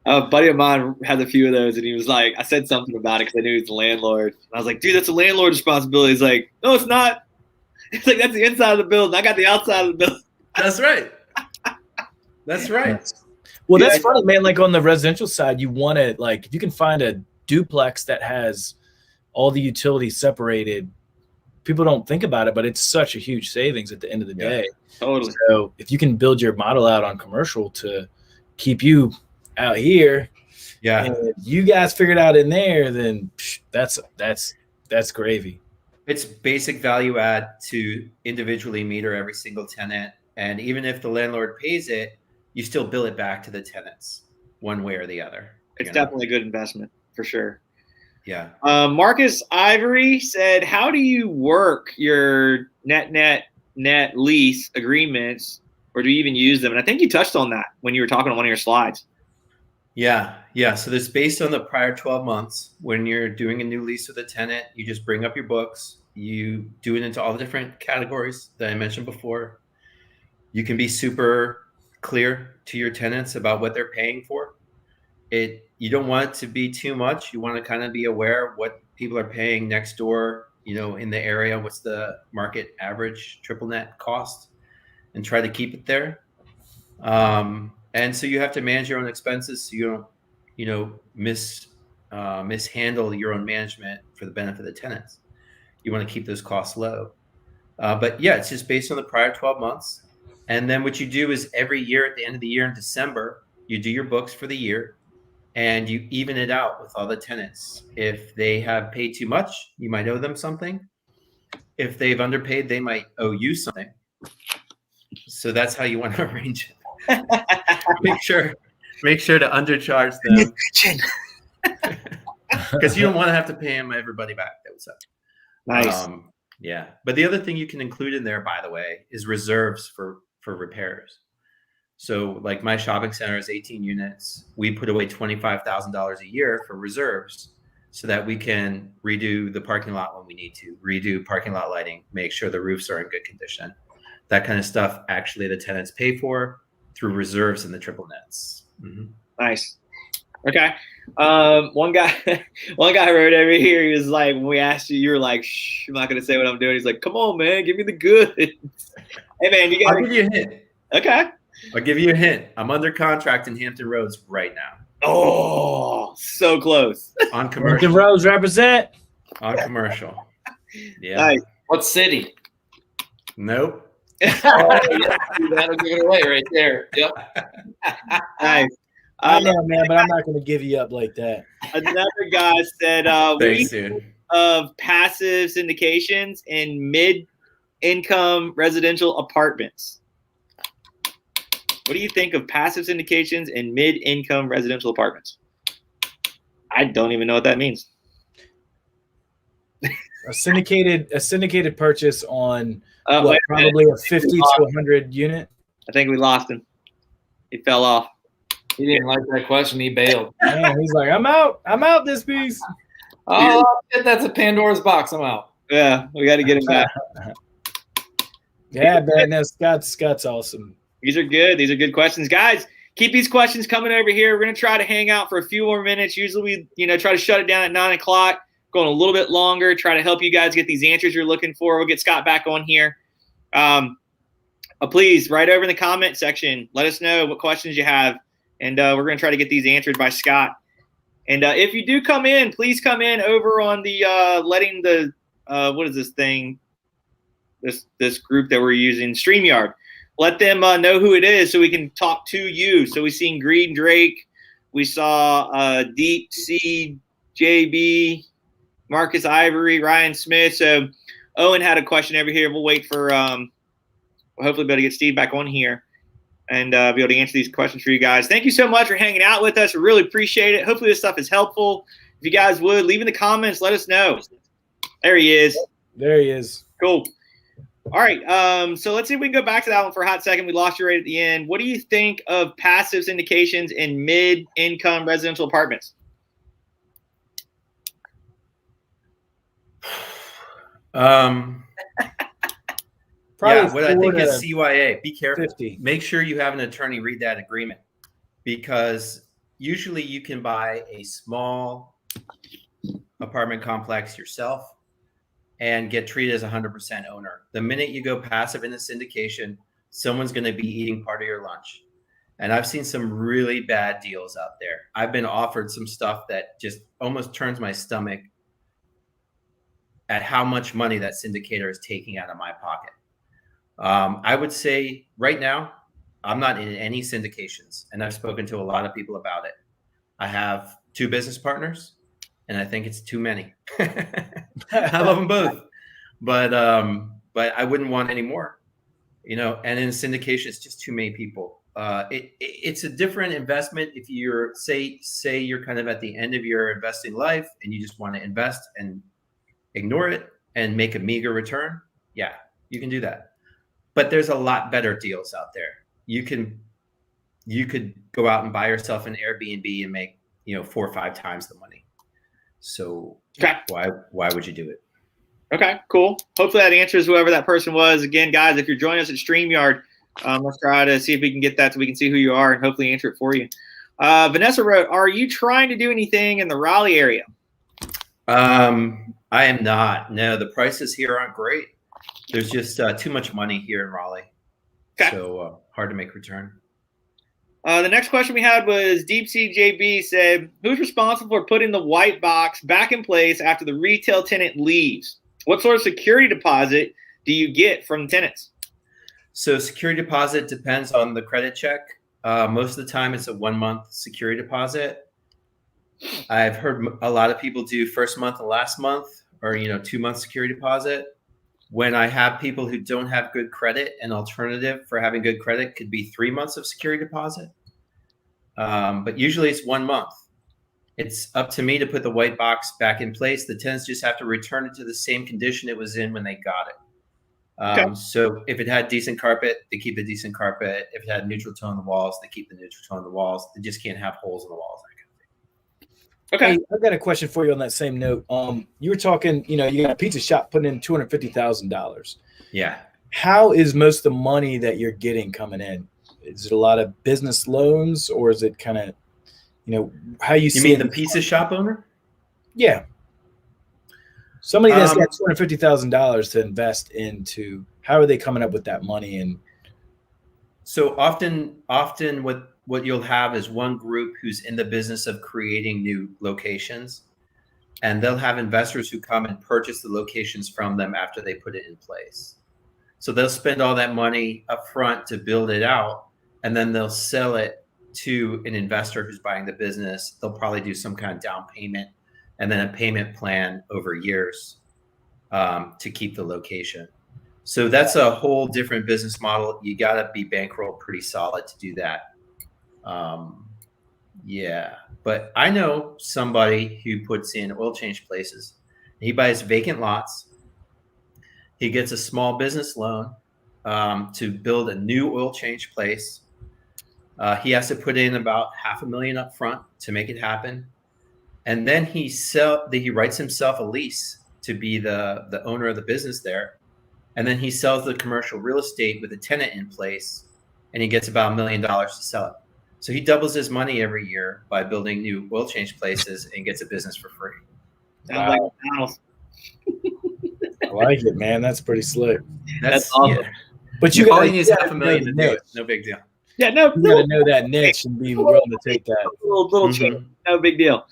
A buddy of mine had a few of those, and he was like, I said something about it because I knew he's the landlord. And I was like, dude, that's a landlord's responsibility. He's like, no, it's not. It's like, that's the inside of the building. I got the outside of the building. That's right. That's right. Well, that's funny, man. Like on the residential side, you want to, like, if you can find a duplex that has all the utilities separated, people don't think about it, but it's such a huge savings at the end of the day. Totally. So if you can build your model out on commercial to keep you out here, and you guys figure it out in there, then that's gravy. It's basic value add to individually meter every single tenant. And even if the landlord pays it, you still bill it back to the tenants one way or the other. It's definitely a good investment for sure. Yeah. Marcus Ivory said, how do you work your net lease agreements, or do you even use them? And I think you touched on that when you were talking on one of your slides. Yeah. So this based on the prior 12 months. When you're doing a new lease with a tenant, you just bring up your books. You do it into all the different categories that I mentioned before. You can be super clear to your tenants about what they're paying for. You don't want it to be too much. You want to kind of be aware of what people are paying next door, in the area. What's the market average triple net cost, and try to keep it there. And so you have to manage your own expenses so you don't, mishandle your own management for the benefit of the tenants. You want to keep those costs low. But yeah, it's just based on the prior 12 months. And then what you do is every year at the end of the year in December, you do your books for the year and you even it out with all the tenants. If they have paid too much, you might owe them something. If they've underpaid, they might owe you something. So that's how you want to arrange it. Make sure to undercharge them because you don't want to have to pay them everybody back. That was up. Nice. Yeah, but the other thing you can include in there, by the way, is reserves for repairs. So, like my shopping center is 18 units. We put away $25,000 a year for reserves, so that we can redo the parking lot when we need to, redo parking lot lighting, make sure the roofs are in good condition. That kind of stuff. Actually, the tenants pay for through reserves in the triple nets. Mm-hmm. Nice. Okay. One guy wrote over here. He was like, when we asked you, you were like, "Shh, I'm not gonna say what I'm doing." He's like, "Come on, man, give me the goods." Hey, man, you got. I'll give you a hint. Okay. I'll give you a hint. I'm under contract in Hampton Roads right now. Oh, so close. On commercial. The Rose represent. On commercial. Yeah. Nice. What city? Nope. Oh, yeah, that'll give it away right there. Yep. Nice. I know, man, but I'm not going to give you up like that. Another guy said, Thanks, dude. of passive syndications in mid-income residential apartments. What do you think of passive syndications in mid-income residential apartments? I don't even know what that means. A syndicated purchase on Wait a minute. probably a 50 to 100 unit. I think we lost him. He fell off. He didn't like that question. He bailed. Man, he's like, I'm out this piece. Oh, that's a Pandora's box. I'm out. Yeah, we got to get him back. Yeah, man, no, Scott's awesome. These are good. These are good questions. Guys, keep these questions coming over here. We're going to try to hang out for a few more minutes. Usually we, try to shut it down at 9 o'clock, going a little bit longer, try to help you guys get these answers you're looking for. We'll get Scott back on here. Please, right over in the comment section, let us know what questions you have, and we're going to try to get these answered by Scott. And if you do come in, please come in over on the letting the what is this thing? This group that we're using, StreamYard. Let them know who it is so we can talk to you. So we've seen Green Drake. We saw Deep Sea JB, Marcus Ivory, Ryan Smith. So Owen had a question over here. We'll wait for we'll hopefully be able to get Steve back on here and be able to answer these questions for you guys. Thank you so much for hanging out with us. We really appreciate it. Hopefully this stuff is helpful. If you guys would, leave in the comments. Let us know. There he is. There he is. Cool. All right. So let's see if we can go back to that one for a hot second. We lost you right at the end. What do you think of passive syndications in mid-income residential apartments? Probably what I think is CYA. Be careful. 50. Make sure you have an attorney read that agreement, because usually you can buy a small apartment complex yourself and get treated as 100% owner. The minute you go passive in a syndication, someone's going to be eating part of your lunch. And I've seen some really bad deals out there. I've been offered some stuff that just almost turns my stomach at how much money that syndicator is taking out of my pocket. I would say right now, I'm not in any syndications, and I've spoken to a lot of people about it. I have 2 business partners, and I think it's too many. I love them both, but I wouldn't want any more, and in syndication, it's just too many people. It's a different investment. If you're say you're kind of at the end of your investing life and you just want to invest and ignore it and make a meager return. Yeah, you can do that. But there's a lot better deals out there. You could go out and buy yourself an Airbnb and make 4 or 5 times the money. So okay. Why would you do it? Okay, cool. Hopefully that answers whoever that person was. Again, guys, if you're joining us at StreamYard, let's try to see if we can get that so we can see who you are and hopefully answer it for you. Vanessa wrote, are you trying to do anything in the Raleigh area? I am not. No, the prices here aren't great. There's just too much money here in Raleigh. Okay. So hard to make return. The next question we had was Deep Sea JB said, who's responsible for putting the white box back in place after the retail tenant leaves? What sort of security deposit do you get from tenants? So security deposit depends on the credit check. Most of the time it's a 1-month security deposit. I've heard a lot of people do first month and last month, or 2-month security deposit. When I have people who don't have good credit, an alternative for having good credit could be 3 months of security deposit. but usually it's 1 month. It's up to me to put the white box back in place. The tenants just have to return it to the same condition it was in when they got it. So if it had decent carpet, they keep the decent carpet. If it had neutral tone on the walls, they keep the neutral tone on the walls. They just can't have holes in the walls. Okay. Hey, I've got a question for you on that same note. You were talking, you got a pizza shop putting in $250,000. Yeah. How is most of the money that you're getting coming in? Is it a lot of business loans, or is it kind of, how you see? You mean the pizza shop owner? Yeah. Somebody that's got $250,000 to invest into. How are they coming up with that money? And so often what you'll have is one group who's in the business of creating new locations, and they'll have investors who come and purchase the locations from them after they put it in place. So they'll spend all that money up front to build it out, and then they'll sell it to an investor who's buying the business. They'll probably do some kind of down payment and then a payment plan over years to keep the location. So that's a whole different business model. You got to be bankrolled pretty solid to do that. Yeah, but I know somebody who puts in oil change places. He buys vacant lots. He gets a small business loan to build a new oil change place. He has to put in about $500,000 up front to make it happen. And then he writes himself a lease to be the owner of the business there. And then he sells the commercial real estate with a tenant in place, and he gets about $1 million to sell it. So he doubles his money every year by building new oil change places and gets a business for free. Sounds like McDonald's. I like it, man. That's pretty slick. That's awesome. Yeah. But All you need is $500,000 to do it. No big deal. Yeah, no, You got to know that niche and be willing to take that. little change. No big deal.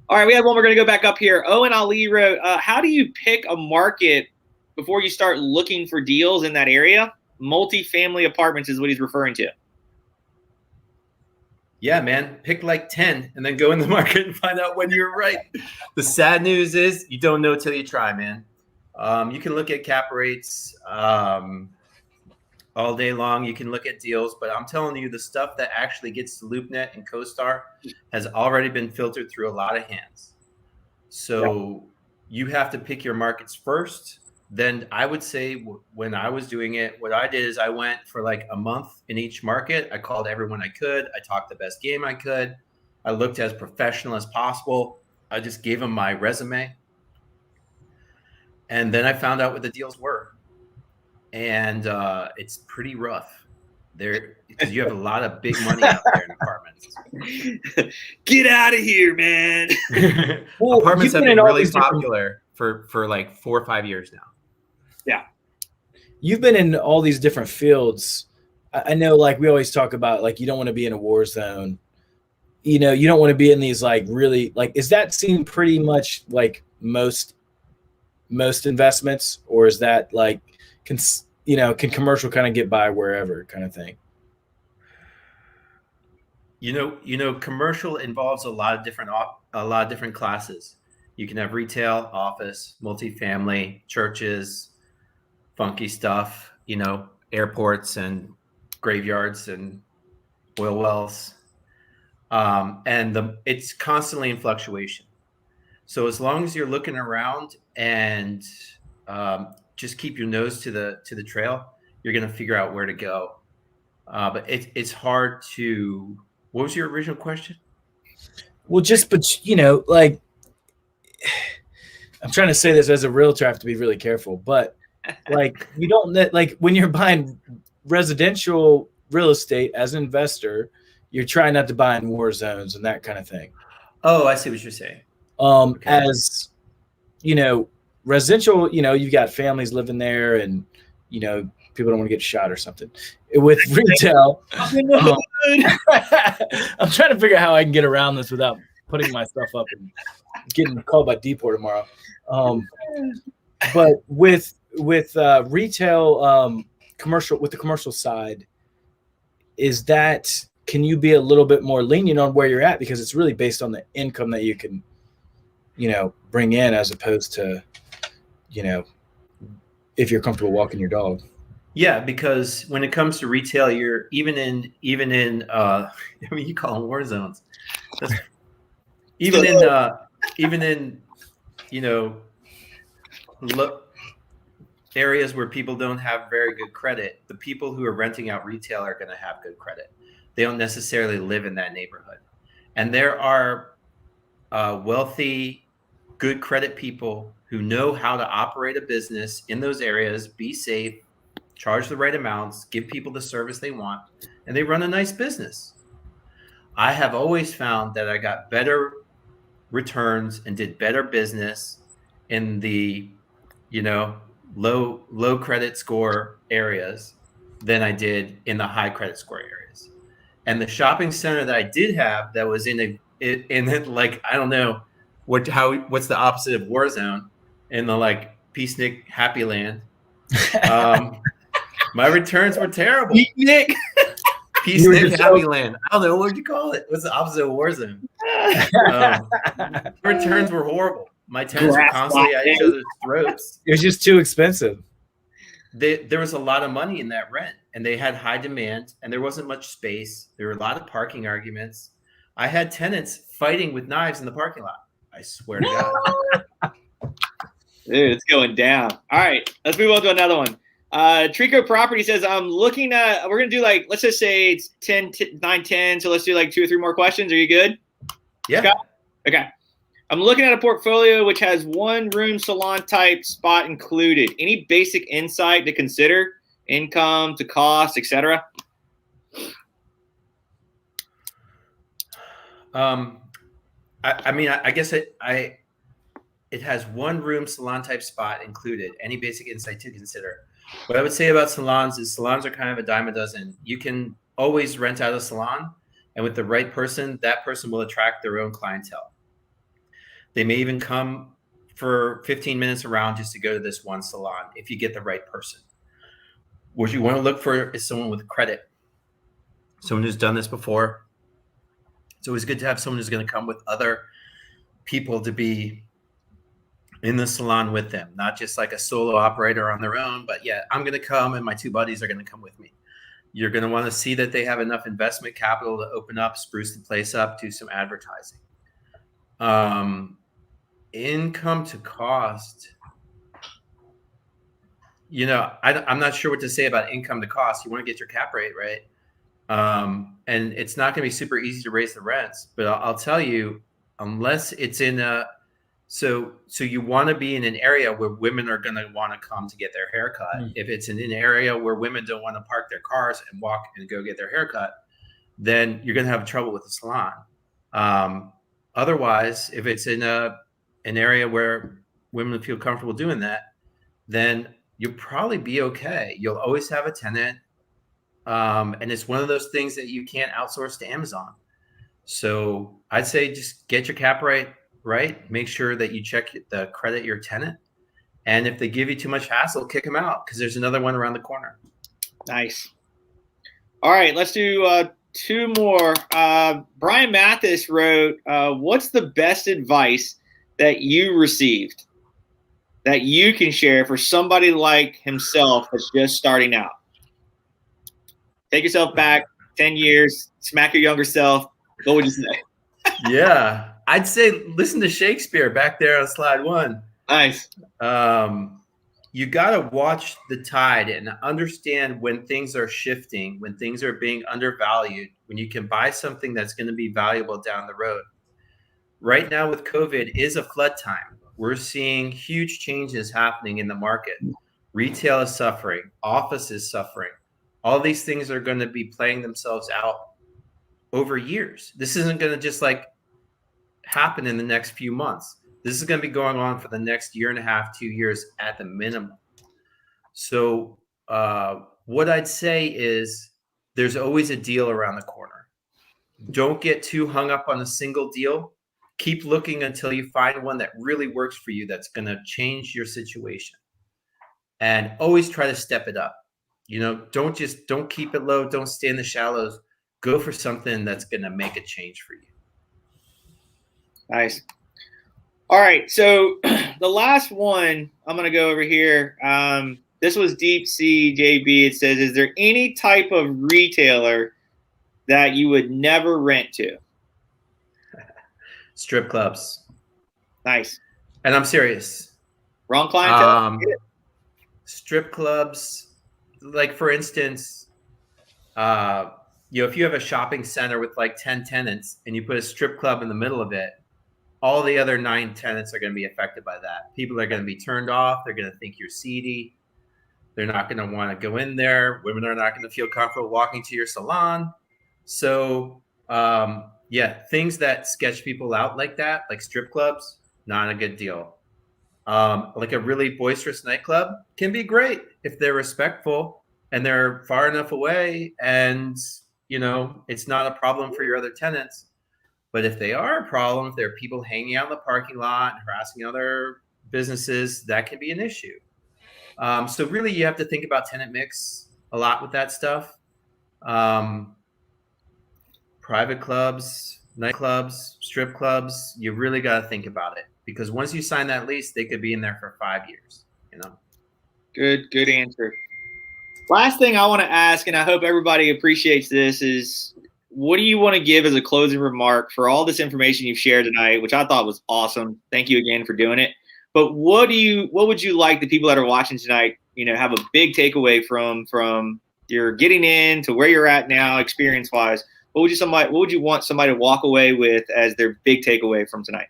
All right, we have one. We're going to go back up here. Owen Ali wrote, how do you pick a market before you start looking for deals in that area? Multifamily apartments is what he's referring to. Yeah, man, pick like 10 and then go in the market and find out when you're right. The sad news is you don't know till you try, man. You can look at cap rates all day long. You can look at deals, but I'm telling you, the stuff that actually gets to LoopNet and CoStar has already been filtered through a lot of hands. So you have to pick your markets first. Then I would say when I was doing it, what I did is I went for like a month in each market. I called everyone I could. I talked the best game I could. I looked as professional as possible. I just gave them my resume. And then I found out what the deals were. And it's pretty rough there because you have a lot of big money out there in apartments. Get out of here, man. Well, apartments have been really popular for like 4 or 5 years now. Yeah. You've been in all these different fields. I know, like, we always talk about, like, you don't want to be in a war zone. You don't want to be in these, like, really, like, is that seen pretty much like most investments, or is that like, can commercial kind of get by wherever kind of thing? Commercial involves a lot of different classes. You can have retail, office, multifamily, churches, funky stuff, airports and graveyards and oil wells. It's constantly in fluctuation. So as long as you're looking around and just keep your nose to the trail, you're going to figure out where to go. But it's hard to. What was your original question? Well, like, I'm trying to say this as a realtor, I have to be really careful, but like, you don't, like, when you're buying residential real estate as an investor, you're trying not to buy in war zones and that kind of thing. Oh, I see what you're saying. Okay. As residential, you've got families living there, and people don't want to get shot or something. With retail, I'm trying to figure out how I can get around this without putting my stuff up and getting called by Depot tomorrow. But with retail, commercial, with the commercial side, can you be a little bit more lenient on where you're at, because it's really based on the income that you can bring in, as opposed to if you're comfortable walking your dog? Yeah, because when it comes to retail, you're even in I mean, you call them war zones. That's even in even in you know lo- areas where people don't have very good credit. The people who are renting out retail are going to have good credit. They don't necessarily live in that neighborhood, and there are wealthy, good credit people who know how to operate a business in those areas, be safe, charge the right amounts, give people the service they want, and they run a nice business. I have always found that I got better returns and did better business in the, you know, low credit score areas than I did in the high credit score areas. And the shopping center that I did have that was in like, I don't know what's the opposite of war zone, in the like peacenik happy land. My returns were terrible. Nick. Peacenik happy land. I don't know, what would you call it? What's the opposite of war zone? Returns were horrible. My tenants were constantly at each other's throats. It was just too expensive. There was a lot of money in that rent, and they had high demand, and there wasn't much space. There were a lot of parking arguments. I had tenants fighting with knives in the parking lot. I swear to God. Dude, it's going down. All right, let's move on to another one. Trico Property says, I'm looking at, we're going to do like, let's just say it's 9, 10. So let's do like 2 or 3 more questions. Are you good? Yeah. Scott? Okay. I'm looking at a portfolio which has 1 room salon type spot included. Any basic insight to consider? Income to cost, etc. I mean, I guess it has 1 room salon type spot included. Any basic insight to consider? What I would say about salons is salons are kind of a dime a dozen. You can always rent out a salon, and with the right person, that person will attract their own clientele. They may even come for 15 minutes around just to go to this one salon if you get the right person. What you want to look for is someone with credit, someone who's done this before. It's always good to have someone who's going to come with other people to be in the salon with them, not just like a solo operator on their own, but yeah, I'm going to come and my 2 buddies are going to come with me. You're going to want to see that they have enough investment capital to open up, spruce the place up, do some advertising. Income to cost. I'm not sure what to say about income to cost. You want to get your cap rate right. And it's not going to be super easy to raise the rents, but I'll tell you, unless it's in so you want to be in an area where women are going to want to come to get their haircut. If it's in an area where women don't want to park their cars and walk and go get their haircut, then you're going to have trouble with the salon. Otherwise, if it's in an area where women feel comfortable doing that, then you'll probably be okay. You'll always have a tenant. And it's one of those things that you can't outsource to Amazon. So I'd say just get your cap rate right. Make sure that you check the credit of your tenant. And if they give you too much hassle, kick them out, because there's another one around the corner. Nice. All right, let's do 2 more. Brian Mathis wrote, what's the best advice that you received that you can share for somebody like himself that's just starting out? Take yourself back 10 years, smack your younger self. What would you say? Yeah, I'd say listen to Shakespeare back there on slide 1. Nice. You got to watch the tide and understand when things are shifting, when things are being undervalued, when you can buy something that's going to be valuable down the road. Right now with COVID is a flood time. We're seeing huge changes happening in the market. Retail is suffering. Office is suffering. All these things are going to be playing themselves out over years. This isn't going to just like happen in the next few months. This is going to be going on for the next 1.5 years, 2 years at the minimum. So what I'd say is there's always a deal around the corner. Don't get too hung up on a single deal. Keep looking until you find one that really works for you, that's going to change your situation. And always try to step it up. Don't keep it low. Don't stay in the shallows. Go for something that's going to make a change for you. Nice. All right. So the last one, I'm going to go over here. This was Deep Sea JB. It says, is there any type of retailer that you would never rent to? Strip clubs. Nice. And I'm serious. Wrong clientele. Strip clubs, like for instance, if you have a shopping center with like 10 tenants and you put a strip club in the middle of it, all the other 9 tenants are going to be affected by that. People are going to be turned off. They're going to think you're seedy. They're not going to want to go in there. Women are not going to feel comfortable walking to your salon. So, things that sketch people out like that, like strip clubs, not a good deal. Like a really boisterous nightclub can be great if they're respectful and they're far enough away and, it's not a problem for your other tenants. But if they are a problem, if there are people hanging out in the parking lot and harassing other businesses, that can be an issue. So really you have to think about tenant mix a lot with that stuff. Private clubs, nightclubs, strip clubs, you really got to think about it because once you sign that lease, they could be in there for 5 years, Good answer. Last thing I want to ask, and I hope everybody appreciates this, is what do you want to give as a closing remark for all this information you've shared tonight, which I thought was awesome. Thank you again for doing it. But what would you like the people that are watching tonight, have a big takeaway from your getting in to where you're at now, experience-wise? What would you want somebody to walk away with as their big takeaway from tonight?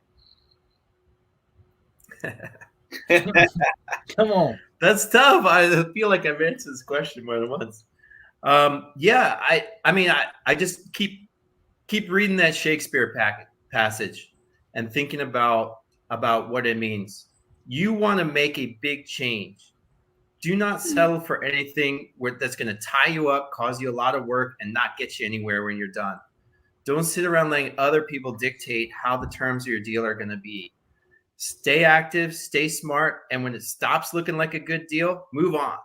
Come on. That's tough. I feel like I've answered this question more than once. I just keep reading that Shakespeare passage and thinking about what it means. You want to make a big change. Do not settle for anything that's going to tie you up, cause you a lot of work, and not get you anywhere when you're done. Don't sit around letting other people dictate how the terms of your deal are going to be. Stay active, stay smart, and when it stops looking like a good deal, move on.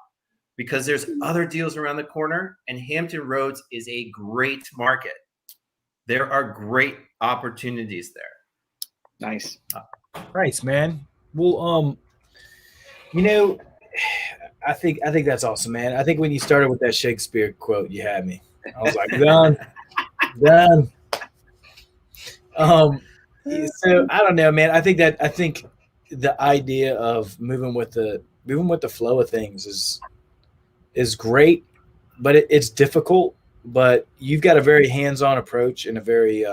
Because there's other deals around the corner, and Hampton Roads is a great market. There are great opportunities there. Nice. Nice, man. Well, I think that's awesome, man. I think when you started with that Shakespeare quote, you had me. I was like, done. So I don't know, man. I think the idea of moving with the flow of things is great, but it's difficult. But you've got a very hands-on approach and a very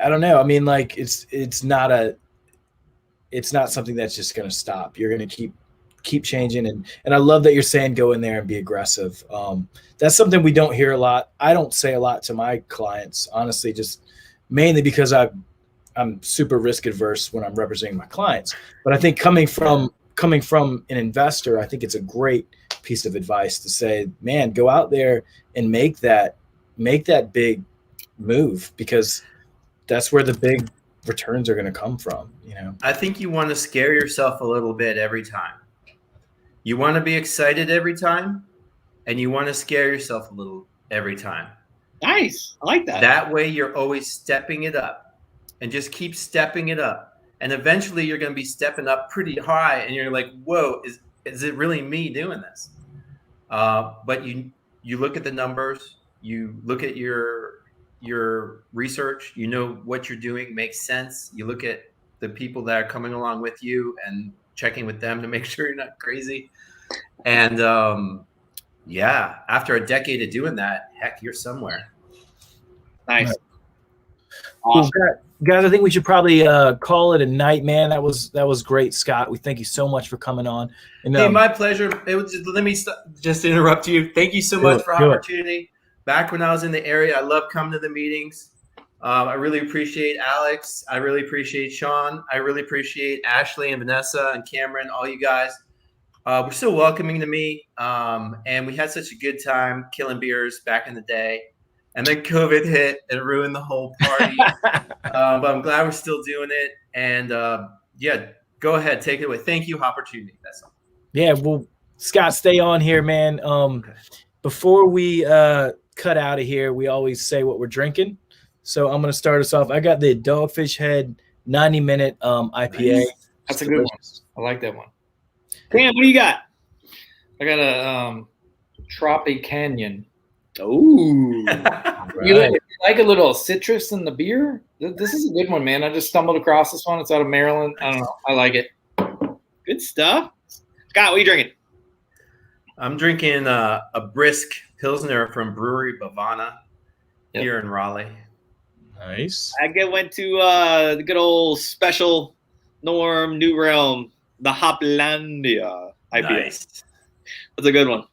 I don't know. I mean, like it's not something that's just going to stop. You're going to keep changing, and I love that you're saying go in there and be aggressive. That's something we don't hear a lot. I don't say a lot to my clients, honestly, just mainly because I'm super risk adverse when I'm representing my clients. But I think coming from an investor, I think it's a great piece of advice to say, man, go out there and make that big move, because that's where the big returns are going to come from. I think you want to scare yourself a little bit every time. You want to be excited every time, and you want to scare yourself a little every time. Nice. I like that. That way you're always stepping it up, and just keep stepping it up. And eventually you're going to be stepping up pretty high, and you're like, whoa, is it really me doing this? But you look at the numbers, you look at your research, what you're doing makes sense. You look at the people that are coming along with you and checking with them to make sure you're not crazy. And after a decade of doing that, heck, you're somewhere. Nice. Awesome. Cool. Guys, I think we should probably call it a night, man. That was great, Scott. We thank you so much for coming on. And, hey, my pleasure. Let me just interrupt you. Thank you so much for Hopportunity. Back when I was in the area, I loved coming to the meetings. I really appreciate Alex. I really appreciate Shawn. I really appreciate Ashley and Vanessa and Cameron, all you guys. We're so welcoming to me. And we had such a good time killing beers back in the day. And then COVID hit and ruined the whole party. But I'm glad we're still doing it. And go ahead, take it away. Thank you, Hopportunity. That's all. Yeah, well, Scott, stay on here, man. Okay. Before we cut out of here, we always say what we're drinking. So I'm going to start us off. I got the Dogfish Head 90-minute IPA. Nice. That's a good one. I like that one. Cam, what do you got? I got a Tropic Canyon. Ooh. You like a little citrus in the beer? This is a good one, man. I just stumbled across this one. It's out of Maryland. I don't know. I like it. Good stuff. Scott, what are you drinking? I'm drinking a brisk Pilsner from Brewery Bavana here in Raleigh. Nice. I went to the good old special Norm New Realm, the Hoplandia IPA. Nice. That's a good one.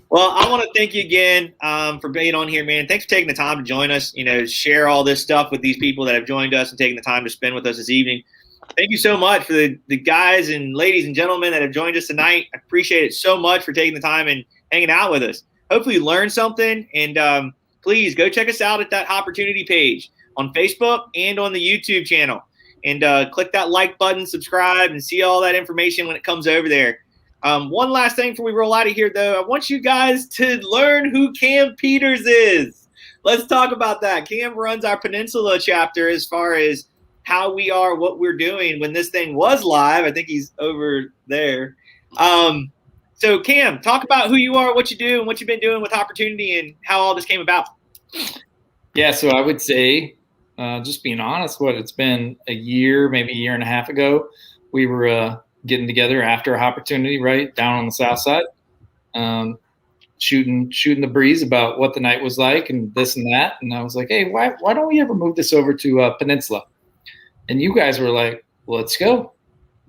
Well, I want to thank you again for being on here, man. Thanks for taking the time to join us, share all this stuff with these people that have joined us and taking the time to spend with us this evening. Thank you so much for the guys and ladies and gentlemen that have joined us tonight. I appreciate it so much for taking the time and hanging out with us. Hopefully you learned something, and please go check us out at that Hopportunity page on Facebook and on the YouTube channel. And click that like button, subscribe, and see all that information when it comes over there. One last thing before we roll out of here, though. I want you guys to learn who Cam Peters is. Let's talk about that. Cam runs our Peninsula chapter as far as how we are, what we're doing when this thing was live. I think he's over there. So, Cam, talk about who you are, what you do, and what you've been doing with Hopportunity and how all this came about. Yeah, so I would say, just being honest, it's been a year, maybe a year and a half ago, we were getting together after Hopportunity, right, down on the south side, shooting the breeze about what the night was like and this and that. And I was like, hey, why don't we ever move this over to Peninsula? And you guys were like, well, let's go.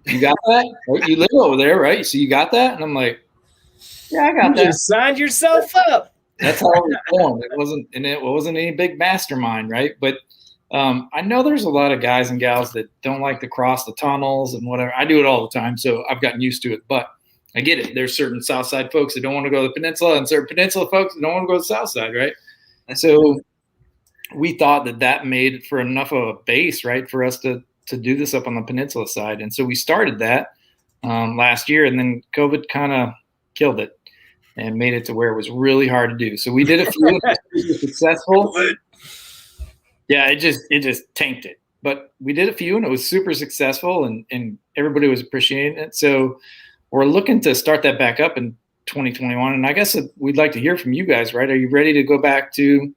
You got that? You live over there, right? So you got that? And I'm like, yeah, I got that. You just signed yourself up. That's how it was going. It wasn't any big mastermind, right? But I know there's a lot of guys and gals that don't like to cross the tunnels and whatever. I do it all the time, so I've gotten used to it. But I get it. There's certain south side folks that don't want to go to the Peninsula and certain Peninsula folks that don't want to go to the south side, right? And so we thought that made for enough of a base, right, for us to do this up on the Peninsula side. And so we started that last year, and then COVID kind of killed it and made it to where it was really hard to do. So we did a few successful. Yeah, it just tanked it. But we did a few, and it was super successful, and everybody was appreciating it. So we're looking to start that back up in 2021. And I guess we'd like to hear from you guys, right? Are you ready to go back to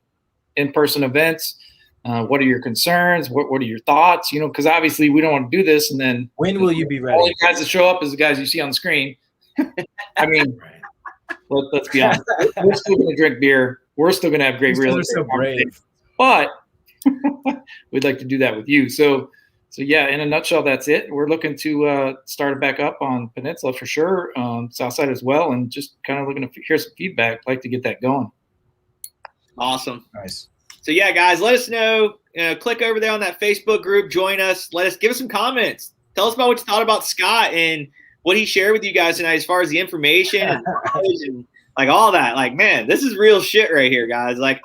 in-person events? What are your concerns? What are your thoughts? Because obviously we don't want to do this, and then when will you be ready? All the guys that show up is the guys you see on the screen. I mean, let's be honest. We're still going to drink beer. We're still going to have great real estate. So brave. But we'd like to do that with you. So yeah, in a nutshell, that's it. We're looking to start it back up on Peninsula for sure, Southside as well, and just kind of looking to hear some feedback. Like to get that going. Awesome. Nice. So yeah, guys, let us know. Click over there on that Facebook group. Join us. Give us some comments. Tell us about what you thought about Scott and what he shared with you guys tonight as far as the information and like all that. Like, man, this is real shit right here, guys. Like,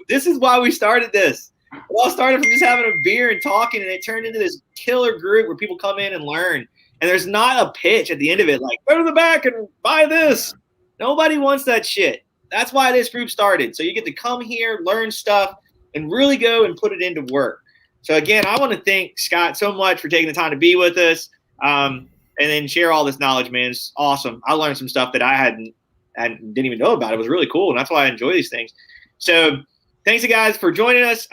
this is why we started this. It all started from just having a beer and talking, and it turned into this killer group where people come in and learn. And there's not a pitch at the end of it, like, go to the back and buy this. Nobody wants that shit. That's why this group started. So you get to come here, learn stuff, and really go and put it into work. So again, I want to thank Scott so much for taking the time to be with us, and then share all this knowledge, man. It's awesome. I learned some stuff that I didn't even know about. It was really cool, and that's why I enjoy these things. So thanks, you guys, for joining us.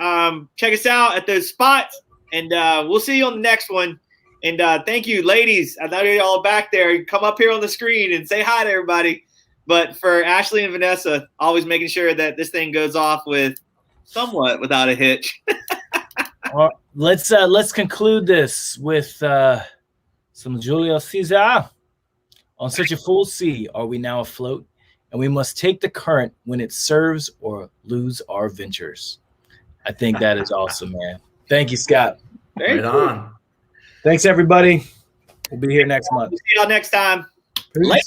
Check us out at those spots, and we'll see you on the next one. And thank you, ladies. I know you're all back there. Come up here on the screen and say hi to everybody. But for Ashley and Vanessa, always making sure that this thing goes off somewhat without a hitch. Well, let's conclude this with some Julius Caesar. On such a full sea are we now afloat, and we must take the current when it serves or lose our ventures. I think that is awesome, man. Thank you, Scott. Right on. Thanks, everybody. We'll be here next month. See y'all next time. Peace. Later.